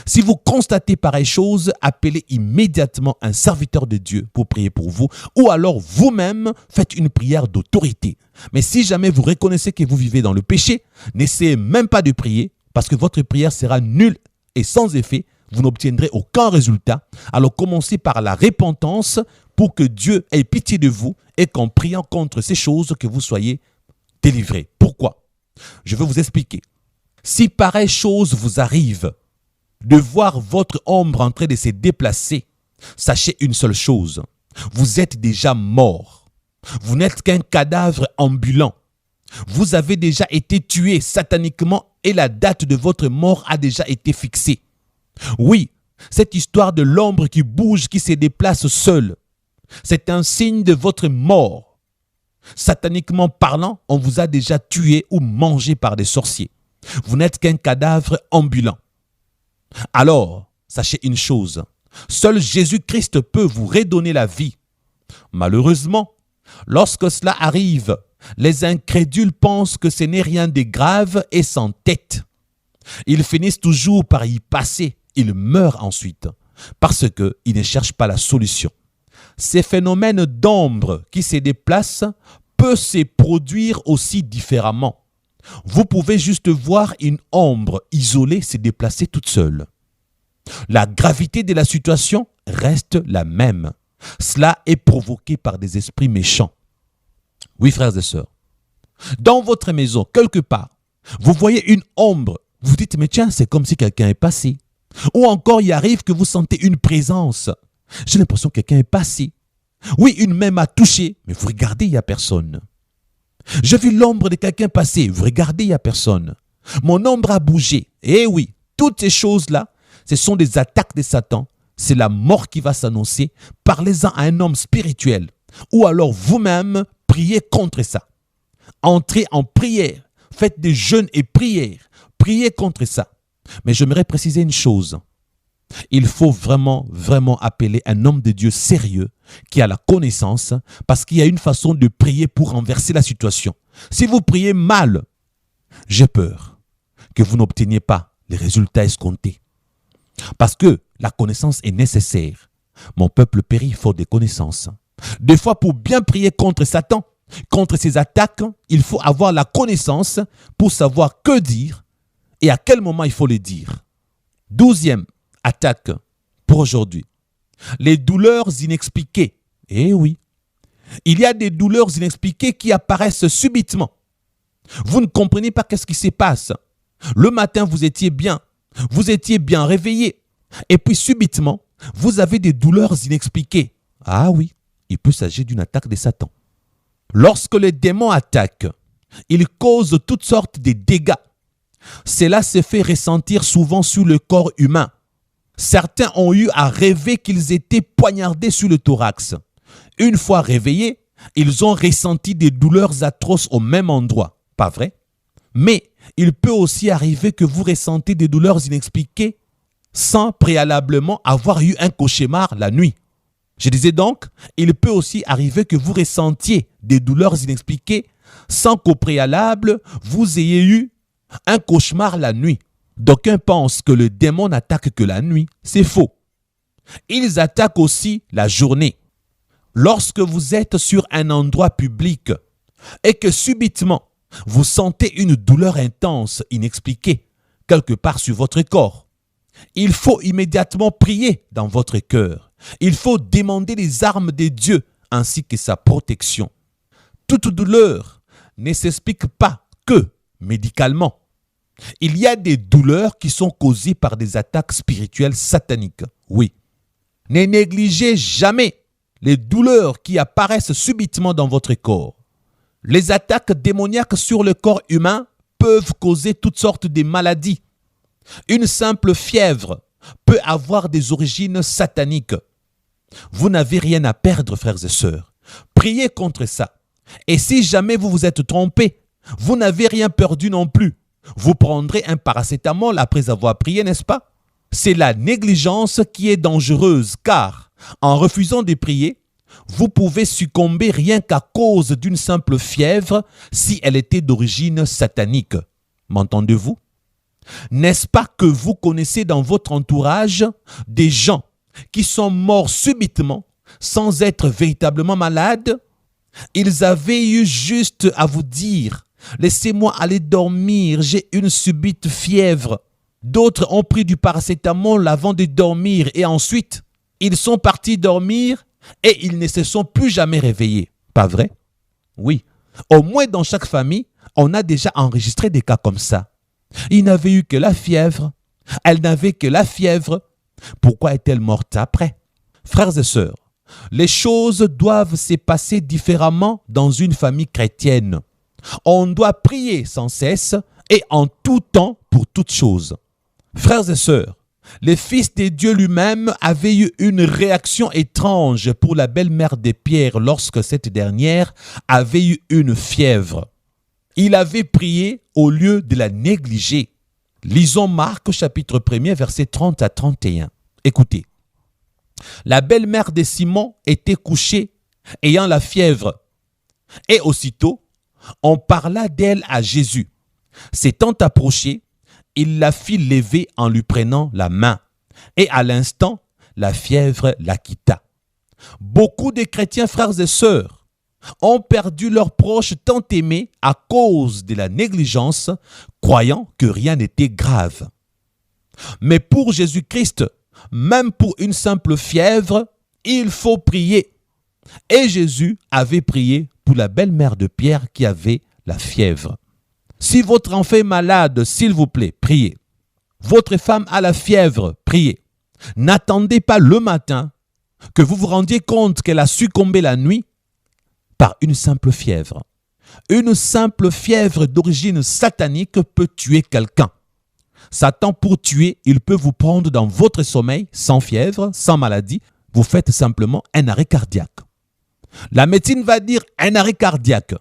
Si vous constatez pareille chose, appelez immédiatement un serviteur de Dieu pour prier pour vous, ou alors vous-même faites une prière d'autorité. Mais si jamais vous reconnaissez que vous vivez dans le péché, n'essayez même pas de prier, parce que votre prière sera nulle et sans effet, vous n'obtiendrez aucun résultat. Alors commencez par la repentance pour que Dieu ait pitié de vous et qu'en priant contre ces choses, que vous soyez délivrés. Pourquoi? Je vais vous expliquer. Si pareille chose vous arrive, de voir votre ombre en train de se déplacer, sachez une seule chose, vous êtes déjà mort. Vous n'êtes qu'un cadavre ambulant. Vous avez déjà été tué sataniquement et la date de votre mort a déjà été fixée. Oui, cette histoire de l'ombre qui bouge, qui se déplace seule, c'est un signe de votre mort. Sataniquement parlant, on vous a déjà tué ou mangé par des sorciers. Vous n'êtes qu'un cadavre ambulant. Alors, sachez une chose, seul Jésus-Christ peut vous redonner la vie. Malheureusement, lorsque cela arrive, les incrédules pensent que ce n'est rien de grave et s'entêtent. Ils finissent toujours par y passer, ils meurent ensuite, parce qu'ils ne cherchent pas la solution. Ces phénomènes d'ombre qui se déplacent peuvent se produire aussi différemment. Vous pouvez juste voir une ombre isolée se déplacer toute seule. La gravité de la situation reste la même. Cela est provoqué par des esprits méchants. Oui, frères et sœurs. Dans votre maison, quelque part, vous voyez une ombre. Vous dites, mais tiens, c'est comme si quelqu'un est passé. Ou encore, il arrive que vous sentez une présence. J'ai l'impression que quelqu'un est passé. Oui, une main m'a touché, mais vous regardez, il n'y a personne. J'ai vu l'ombre de quelqu'un passer. Vous regardez, il n'y a personne. Mon ombre a bougé. Eh oui, toutes ces choses-là, ce sont des attaques de Satan. C'est la mort qui va s'annoncer. Parlez-en à un homme spirituel. Ou alors vous-même, priez contre ça. Entrez en prière. Faites des jeûnes et prières. Priez contre ça. Mais j'aimerais préciser une chose. Il faut vraiment appeler un homme de Dieu sérieux qui a la connaissance, parce qu'il y a une façon de prier pour renverser la situation. Si vous priez mal, j'ai peur que vous n'obteniez pas les résultats escomptés. Parce que la connaissance est nécessaire. Mon peuple périt faute de connaissances. Des fois, pour bien prier contre Satan, contre ses attaques, il faut avoir la connaissance pour savoir que dire et à quel moment il faut le dire. 12e attaque pour aujourd'hui. Les douleurs inexpliquées. Eh oui, il y a des douleurs inexpliquées qui apparaissent subitement. Vous ne comprenez pas qu'est-ce qui se passe. Le matin, vous étiez bien réveillé. Et puis subitement, vous avez des douleurs inexpliquées. Ah oui, il peut s'agir d'une attaque de Satan. Lorsque les démons attaquent, ils causent toutes sortes de dégâts. Cela se fait ressentir souvent sur le corps humain. Certains ont eu à rêver qu'ils étaient poignardés sur le thorax. Une fois réveillés, ils ont ressenti des douleurs atroces au même endroit. Pas vrai? Mais il peut aussi arriver que vous ressentez des douleurs inexpliquées sans préalablement avoir eu un cauchemar la nuit. Je disais donc, il peut aussi arriver que vous ressentiez des douleurs inexpliquées sans qu'au préalable, vous ayez eu un cauchemar la nuit. D'aucuns pensent que le démon n'attaque que la nuit. C'est faux. Ils attaquent aussi la journée. Lorsque vous êtes sur un endroit public et que subitement, vous sentez une douleur intense, inexpliquée, quelque part sur votre corps, il faut immédiatement prier dans votre cœur. Il faut demander les armes de Dieu ainsi que sa protection. Toute douleur ne s'explique pas que médicalement. Il y a des douleurs qui sont causées par des attaques spirituelles sataniques. Oui. Ne négligez jamais les douleurs qui apparaissent subitement dans votre corps. Les attaques démoniaques sur le corps humain peuvent causer toutes sortes de maladies. Une simple fièvre peut avoir des origines sataniques. Vous n'avez rien à perdre, frères et sœurs. Priez contre ça. Et si jamais vous vous êtes trompé, vous n'avez rien perdu non plus. Vous prendrez un paracétamol après avoir prié, n'est-ce pas? C'est la négligence qui est dangereuse, car en refusant de prier, vous pouvez succomber rien qu'à cause d'une simple fièvre si elle était d'origine satanique. M'entendez-vous? N'est-ce pas que vous connaissez dans votre entourage des gens qui sont morts subitement sans être véritablement malades? Ils avaient eu juste à vous dire « Laissez-moi aller dormir, j'ai une subite fièvre ». D'autres ont pris du paracétamol avant de dormir et ensuite, ils sont partis dormir et ils ne se sont plus jamais réveillés. Pas vrai? Oui. Au moins dans chaque famille, on a déjà enregistré des cas comme ça. Il n'avait eu que la fièvre. Elle n'avait que la fièvre. Pourquoi est-elle morte après? Frères et sœurs, les choses doivent se passer différemment dans une famille chrétienne. On doit prier sans cesse et en tout temps pour toutes choses. Frères et sœurs, le Fils de Dieu lui-même avait eu une réaction étrange pour la belle-mère de Pierre lorsque cette dernière avait eu une fièvre. Il avait prié au lieu de la négliger. Lisons Marc chapitre 1er versets 30 à 31. Écoutez. La belle-mère de Simon était couchée, ayant la fièvre. Et aussitôt, on parla d'elle à Jésus. S'étant approché, il la fit lever en lui prenant la main. Et à l'instant, la fièvre la quitta. Beaucoup de chrétiens, frères et sœurs, ont perdu leurs proches tant aimés à cause de la négligence, croyant que rien n'était grave. Mais pour Jésus-Christ, même pour une simple fièvre, il faut prier. Et Jésus avait prié pour la belle-mère de Pierre qui avait la fièvre. Si votre enfant est malade, s'il vous plaît, priez. Votre femme a la fièvre, priez. N'attendez pas le matin que vous vous rendiez compte qu'elle a succombé la nuit par une simple fièvre. Une simple fièvre d'origine satanique peut tuer quelqu'un. Satan, pour tuer, il peut vous prendre dans votre sommeil, sans fièvre, sans maladie. Vous faites simplement un arrêt cardiaque. La médecine va dire un arrêt cardiaque.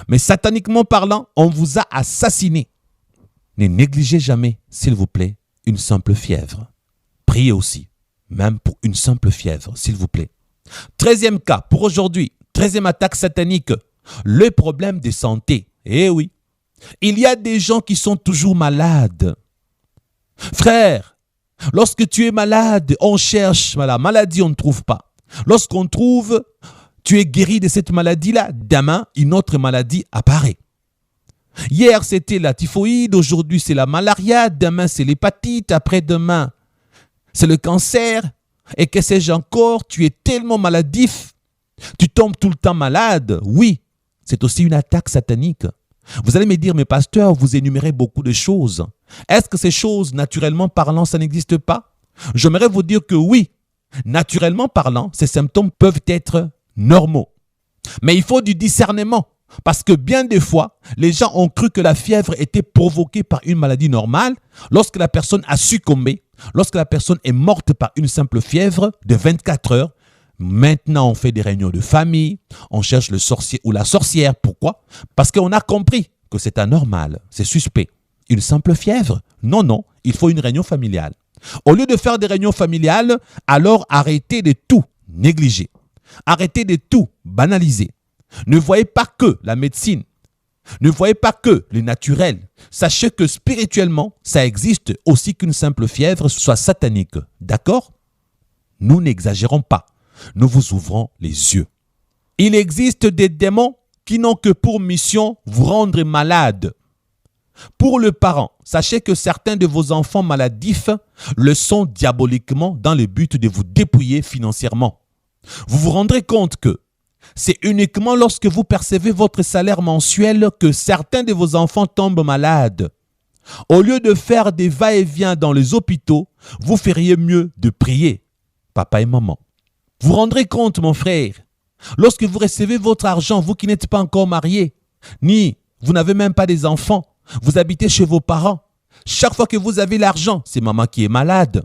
Mais sataniquement parlant, on vous a assassiné. Ne négligez jamais, s'il vous plaît, une simple fièvre. Priez aussi, même pour une simple fièvre, s'il vous plaît. 13e cas pour aujourd'hui, 13e attaque satanique, le problème de santé. Eh oui, il y a des gens qui sont toujours malades. Frère, lorsque tu es malade, on cherche la maladie, on ne trouve pas. Lorsqu'on trouve, tu es guéri de cette maladie-là, demain, une autre maladie apparaît. Hier, c'était la typhoïde, aujourd'hui, c'est la malaria, demain, c'est l'hépatite, après-demain, c'est le cancer. Et que sais-je encore, tu es tellement maladif, tu tombes tout le temps malade. Oui, c'est aussi une attaque satanique. Vous allez me dire, mais pasteur, vous énumérez beaucoup de choses. Est-ce que ces choses, naturellement parlant, ça n'existe pas? J'aimerais vous dire que oui, naturellement parlant, ces symptômes peuvent être normaux. Mais il faut du discernement. Parce que bien des fois, les gens ont cru que la fièvre était provoquée par une maladie normale. Lorsque la personne a succombé, lorsque la personne est morte par une simple fièvre de 24 heures, maintenant on fait des réunions de famille, on cherche le sorcier ou la sorcière. Pourquoi? Parce qu'on a compris que c'est anormal, c'est suspect. Une simple fièvre? Non, non, il faut une réunion familiale. Au lieu de faire des réunions familiales, alors arrêtez de tout négliger. Arrêtez de tout banaliser. Ne voyez pas que la médecine, ne voyez pas que le naturel. Sachez que spirituellement, ça existe aussi qu'une simple fièvre soit satanique. D'accord? Nous n'exagérons pas. Nous vous ouvrons les yeux. Il existe des démons qui n'ont que pour mission vous rendre malade. Pour le parent, sachez que certains de vos enfants maladifs le sont diaboliquement dans le but de vous dépouiller financièrement. Vous vous rendrez compte que c'est uniquement lorsque vous percevez votre salaire mensuel que certains de vos enfants tombent malades. Au lieu de faire des va-et-vient dans les hôpitaux, vous feriez mieux de prier, papa et maman. Vous vous rendrez compte, mon frère, lorsque vous recevez votre argent, vous qui n'êtes pas encore marié, ni vous n'avez même pas des enfants, vous habitez chez vos parents. Chaque fois que vous avez l'argent, c'est maman qui est malade.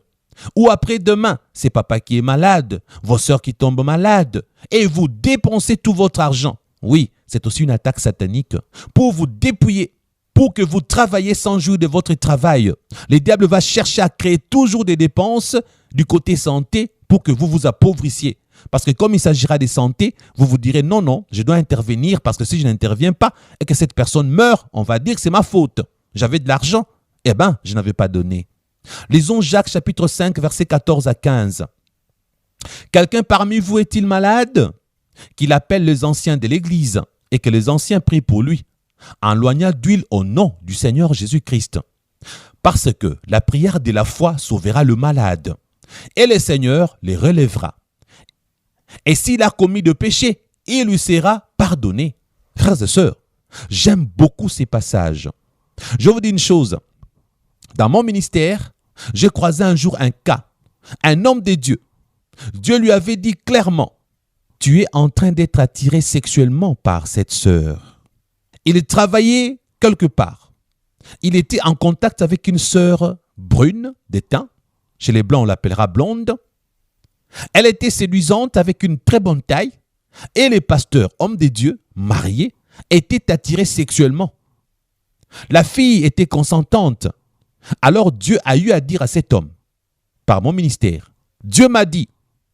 Ou après-demain, c'est papa qui est malade, vos sœurs qui tombent malades. Et vous dépensez tout votre argent. Oui, c'est aussi une attaque satanique pour vous dépouiller, pour que vous travaillez sans jouir de votre travail. Le diable va chercher à créer toujours des dépenses du côté santé pour que vous vous appauvrissiez. Parce que comme il s'agira de santé, vous vous direz non, non, je dois intervenir parce que si je n'interviens pas et que cette personne meurt, on va dire que c'est ma faute. J'avais de l'argent, eh bien, je n'avais pas donné. Lisons Jacques chapitre 5, versets 14 à 15. Quelqu'un parmi vous est-il malade? Qu'il appelle les anciens de l'Église et que les anciens prient pour lui, en loignant d'huile au nom du Seigneur Jésus-Christ. Parce que la prière de la foi sauvera le malade et le Seigneur les relèvera. Et s'il a commis de péché, il lui sera pardonné. Frères et sœurs, j'aime beaucoup ces passages. Je vous dis une chose. Dans mon ministère, j'ai croisé un jour un cas, un homme de Dieu. Dieu lui avait dit clairement, « Tu es en train d'être attiré sexuellement par cette sœur. » Il travaillait quelque part. Il était en contact avec une sœur brune, de teint. Chez les blancs, on l'appellera blonde. Elle était séduisante avec une très bonne taille. Et les pasteurs, hommes de Dieu, mariés, étaient attirés sexuellement. La fille était consentante. Alors Dieu a eu à dire à cet homme, par mon ministère, Dieu m'a dit,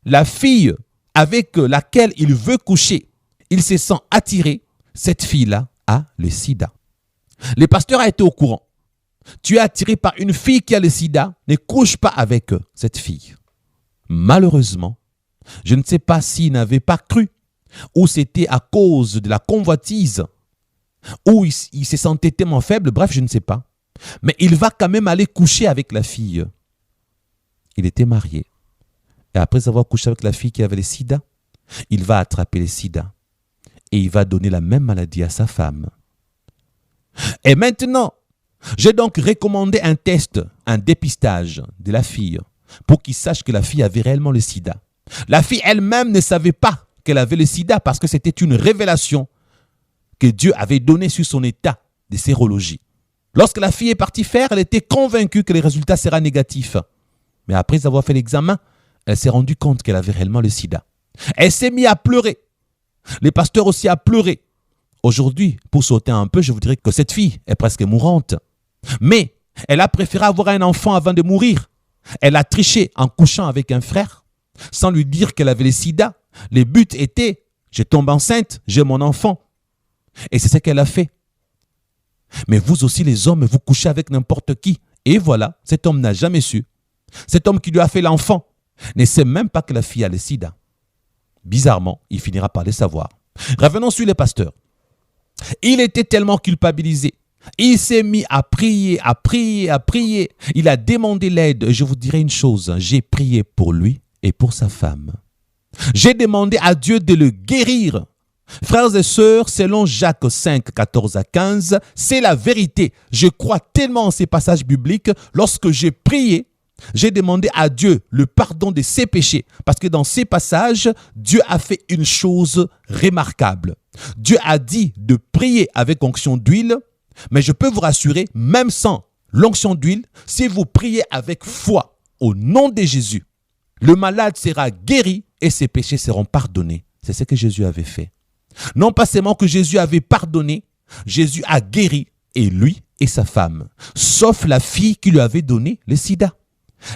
la fille avec laquelle il veut coucher, il se sent attiré, cette fille-là a le sida. Le pasteur a été au courant. Tu es attiré par une fille qui a le sida, ne couche pas avec cette fille. Malheureusement, je ne sais pas s'il n'avait pas cru, ou c'était à cause de la convoitise, ou il se sentait tellement faible, bref, je ne sais pas. Mais il va quand même aller coucher avec la fille. Il était marié. Et après avoir couché avec la fille qui avait le sida, il va attraper le sida. Et il va donner la même maladie à sa femme. Et maintenant, j'ai donc recommandé un test, un dépistage de la fille, pour qu'il sache que la fille avait réellement le sida. La fille elle-même ne savait pas qu'elle avait le sida parce que c'était une révélation que Dieu avait donnée sur son état de sérologie. Lorsque la fille est partie faire, elle était convaincue que les résultats seraient négatifs. Mais après avoir fait l'examen, elle s'est rendue compte qu'elle avait réellement le sida. Elle s'est mise à pleurer. Les pasteurs aussi a pleuré. Aujourd'hui, pour sauter un peu, je vous dirais que cette fille est presque mourante. Mais elle a préféré avoir un enfant avant de mourir. Elle a triché en couchant avec un frère, sans lui dire qu'elle avait le sida. Le but était, je tombe enceinte, j'ai mon enfant. Et c'est ce qu'elle a fait. Mais vous aussi les hommes, vous couchez avec n'importe qui. Et voilà, cet homme n'a jamais su. Cet homme qui lui a fait l'enfant ne sait même pas que la fille a le sida. Bizarrement, il finira par le savoir. Revenons sur les pasteurs. Il était tellement culpabilisé. Il s'est mis à prier, à prier, à prier. Il a demandé l'aide. Je vous dirai une chose, j'ai prié pour lui et pour sa femme. J'ai demandé à Dieu de le guérir. Frères et sœurs, selon Jacques 5, 14 à 15, c'est la vérité. Je crois tellement en ces passages bibliques. Lorsque j'ai prié, j'ai demandé à Dieu le pardon de ses péchés. Parce que dans ces passages, Dieu a fait une chose remarquable. Dieu a dit de prier avec onction d'huile. Mais je peux vous rassurer, même sans l'onction d'huile, si vous priez avec foi au nom de Jésus, le malade sera guéri et ses péchés seront pardonnés. C'est ce que Jésus avait fait. Non pas seulement que Jésus avait pardonné, Jésus a guéri, et lui et sa femme, sauf la fille qui lui avait donné le sida.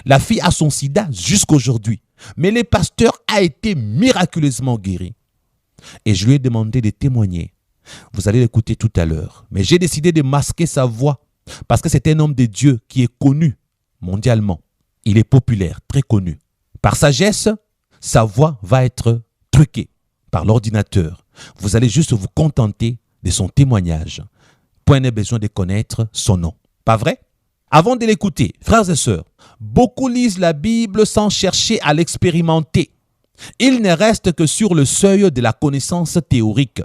La fille a son sida jusqu'aujourd'hui, mais le pasteur a été miraculeusement guéri. Et je lui ai demandé de témoigner. Vous allez l'écouter tout à l'heure. Mais j'ai décidé de masquer sa voix parce que c'est un homme de Dieu qui est connu mondialement. Il est populaire, très connu. Par sagesse, sa voix va être truquée par l'ordinateur. Vous allez juste vous contenter de son témoignage. Point n'est besoin de connaître son nom. Pas vrai? Avant de l'écouter, frères et sœurs, beaucoup lisent la Bible sans chercher à l'expérimenter. Il ne reste que sur le seuil de la connaissance théorique.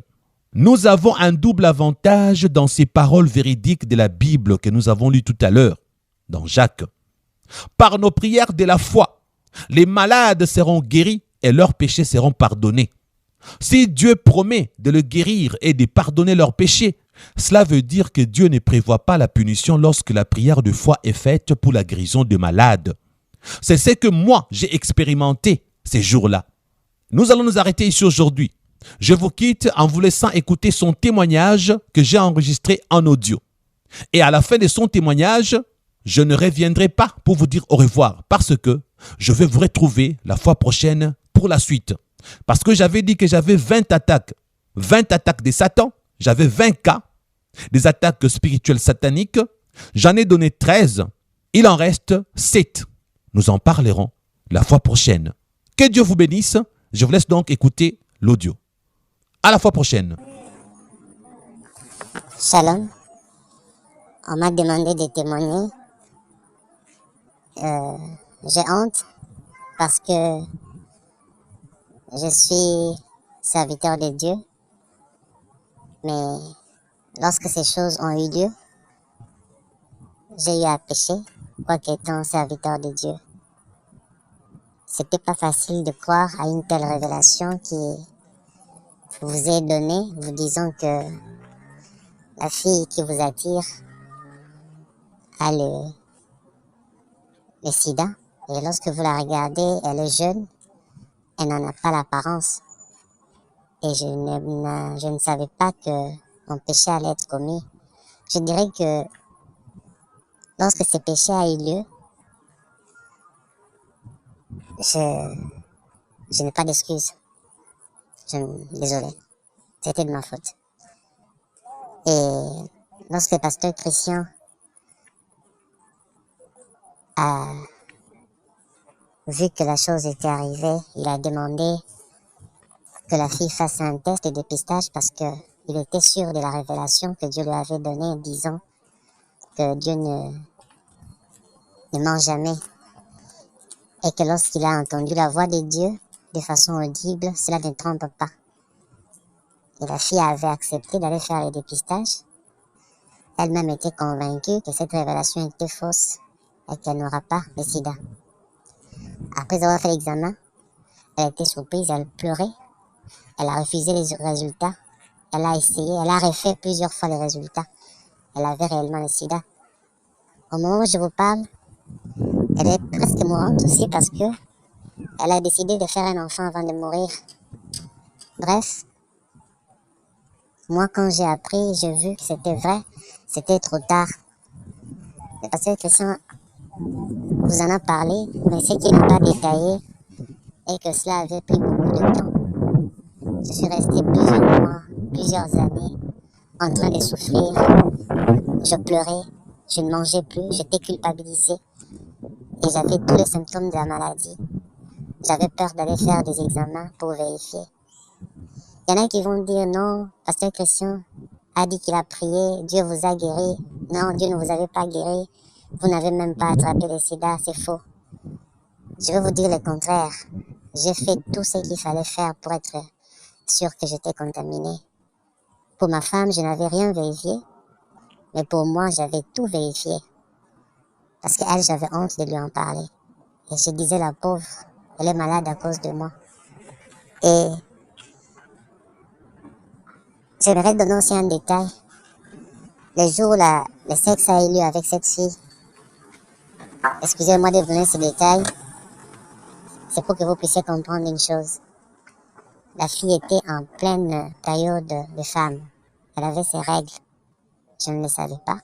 Nous avons un double avantage dans ces paroles véridiques de la Bible que nous avons lues tout à l'heure, dans Jacques. Par nos prières de la foi, les malades seront guéris et leurs péchés seront pardonnés. Si Dieu promet de le guérir et de pardonner leurs péchés, cela veut dire que Dieu ne prévoit pas la punition lorsque la prière de foi est faite pour la guérison de malades. C'est ce que moi, j'ai expérimenté ces jours-là. Nous allons nous arrêter ici aujourd'hui. Je vous quitte en vous laissant écouter son témoignage que j'ai enregistré en audio. Et à la fin de son témoignage, je ne reviendrai pas pour vous dire au revoir parce que je vais vous retrouver la fois prochaine pour la suite. Parce que j'avais dit que j'avais 20 attaques. 20 attaques de Satan. J'avais 20 cas. Des attaques spirituelles sataniques. J'en ai donné 13. Il en reste 7. Nous en parlerons la fois prochaine. Que Dieu vous bénisse. Je vous laisse donc écouter l'audio. À la fois prochaine. Shalom. On m'a demandé de témoigner. J'ai honte parce que je suis serviteur de Dieu. Mais lorsque ces choses ont eu lieu, j'ai eu à pécher, quoique étant serviteur de Dieu. C'était pas facile de croire à une telle révélation qui vous est donnée, vous disant que la fille qui vous attire a le sida. Et lorsque vous la regardez, elle est jeune, elle n'en a pas l'apparence. Et je ne savais pas que mon péché allait être commis. Je dirais que lorsque ce péché a eu lieu, je n'ai pas d'excuses. Désolé, c'était de ma faute. Et lorsque le pasteur Christian a vu que la chose était arrivée, il a demandé que la fille fasse un test de dépistage parce qu'il était sûr de la révélation que Dieu lui avait donnée, disant que Dieu ne ment jamais. Et que lorsqu'il a entendu la voix de Dieu de façon audible, cela ne trompe pas. Et la fille avait accepté d'aller faire le dépistage. Elle-même était convaincue que cette révélation était fausse et qu'elle n'aura pas le sida. Après avoir fait l'examen, elle était surprise, elle pleurait. Elle a refusé les résultats. Elle a essayé, elle a refait plusieurs fois les résultats. Elle avait réellement le sida. Au moment où je vous parle, elle est presque mourante aussi parce que elle a décidé de faire un enfant avant de mourir. Bref, moi quand j'ai appris, j'ai vu que c'était vrai, c'était trop tard. Le pasteur Christian vous en a parlé, mais ce qu'il n'a pas détaillé est que cela avait pris beaucoup de temps. Je suis restée plusieurs mois, plusieurs années en train de souffrir. Je pleurais, je ne mangeais plus, j'étais culpabilisée. Et j'avais tous les symptômes de la maladie. J'avais peur d'aller faire des examens pour vérifier. Il y en a qui vont dire non, pasteur Christian a dit qu'il a prié, Dieu vous a guéri. Non, Dieu ne vous avait pas guéri. Vous n'avez même pas attrapé le sida, c'est faux. Je vais vous dire le contraire. J'ai fait tout ce qu'il fallait faire pour être sûr que j'étais contaminée. Pour ma femme, je n'avais rien vérifié. Mais pour moi, j'avais tout vérifié. Parce qu'elle, j'avais honte de lui en parler. Et je disais, la pauvre, elle est malade à cause de moi. Et j'aimerais donner aussi un détail. Le jour où le sexe a eu lieu avec cette fille, excusez-moi de vous donner ce détail, c'est pour que vous puissiez comprendre une chose. La fille était en pleine période de femme. Elle avait ses règles. Je ne le savais pas.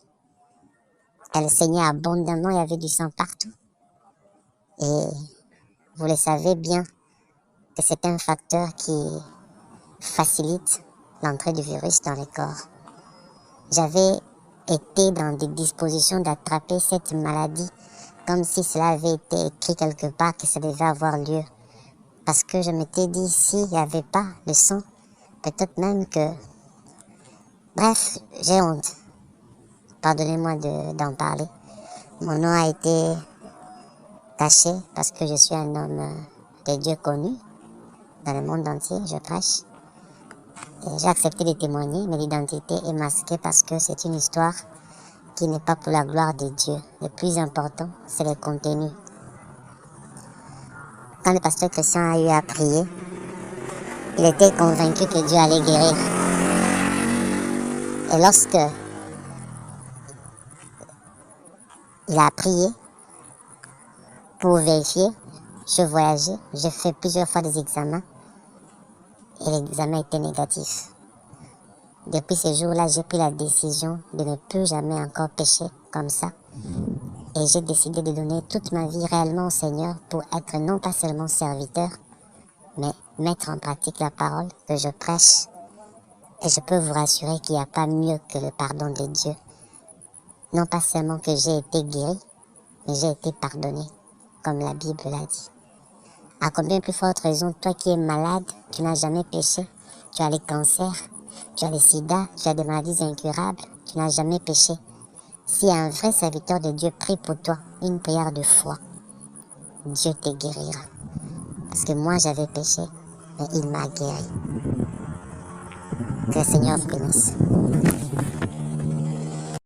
Elle saignait abondamment, il y avait du sang partout. Et vous le savez bien que c'est un facteur qui facilite l'entrée du virus dans le corps. J'avais été dans des dispositions d'attraper cette maladie comme si cela avait été écrit quelque part que ça devait avoir lieu. Parce que je m'étais dit, s'il n'y avait pas le sang, peut-être même que... Bref, j'ai honte. Pardonnez-moi d'en parler. Mon nom a été caché parce que je suis un homme de Dieu connu dans le monde entier, je prêche. Et j'ai accepté de témoigner, mais l'identité est masquée parce que c'est une histoire qui n'est pas pour la gloire de Dieu. Le plus important, c'est le contenu. Quand le pasteur Christian a eu à prier, il était convaincu que Dieu allait guérir. Et lorsque il a prié pour vérifier, je voyageais, j'ai fait plusieurs fois des examens et l'examen était négatif. Depuis ce jour-là, j'ai pris la décision de ne plus jamais encore pécher comme ça. Et j'ai décidé de donner toute ma vie réellement au Seigneur pour être non pas seulement serviteur, mais mettre en pratique la parole que je prêche. Et je peux vous rassurer qu'il n'y a pas mieux que le pardon de Dieu. Non pas seulement que j'ai été guéri, mais j'ai été pardonné, comme la Bible l'a dit. À combien plus forte raison, toi qui es malade, tu n'as jamais péché, tu as les cancers, tu as le sida, tu as des maladies incurables, tu n'as jamais péché. Si un vrai serviteur de Dieu prie pour toi, une prière de foi, Dieu te guérira. Parce que moi j'avais péché, mais il m'a guéri. Que le Seigneur vous bénisse.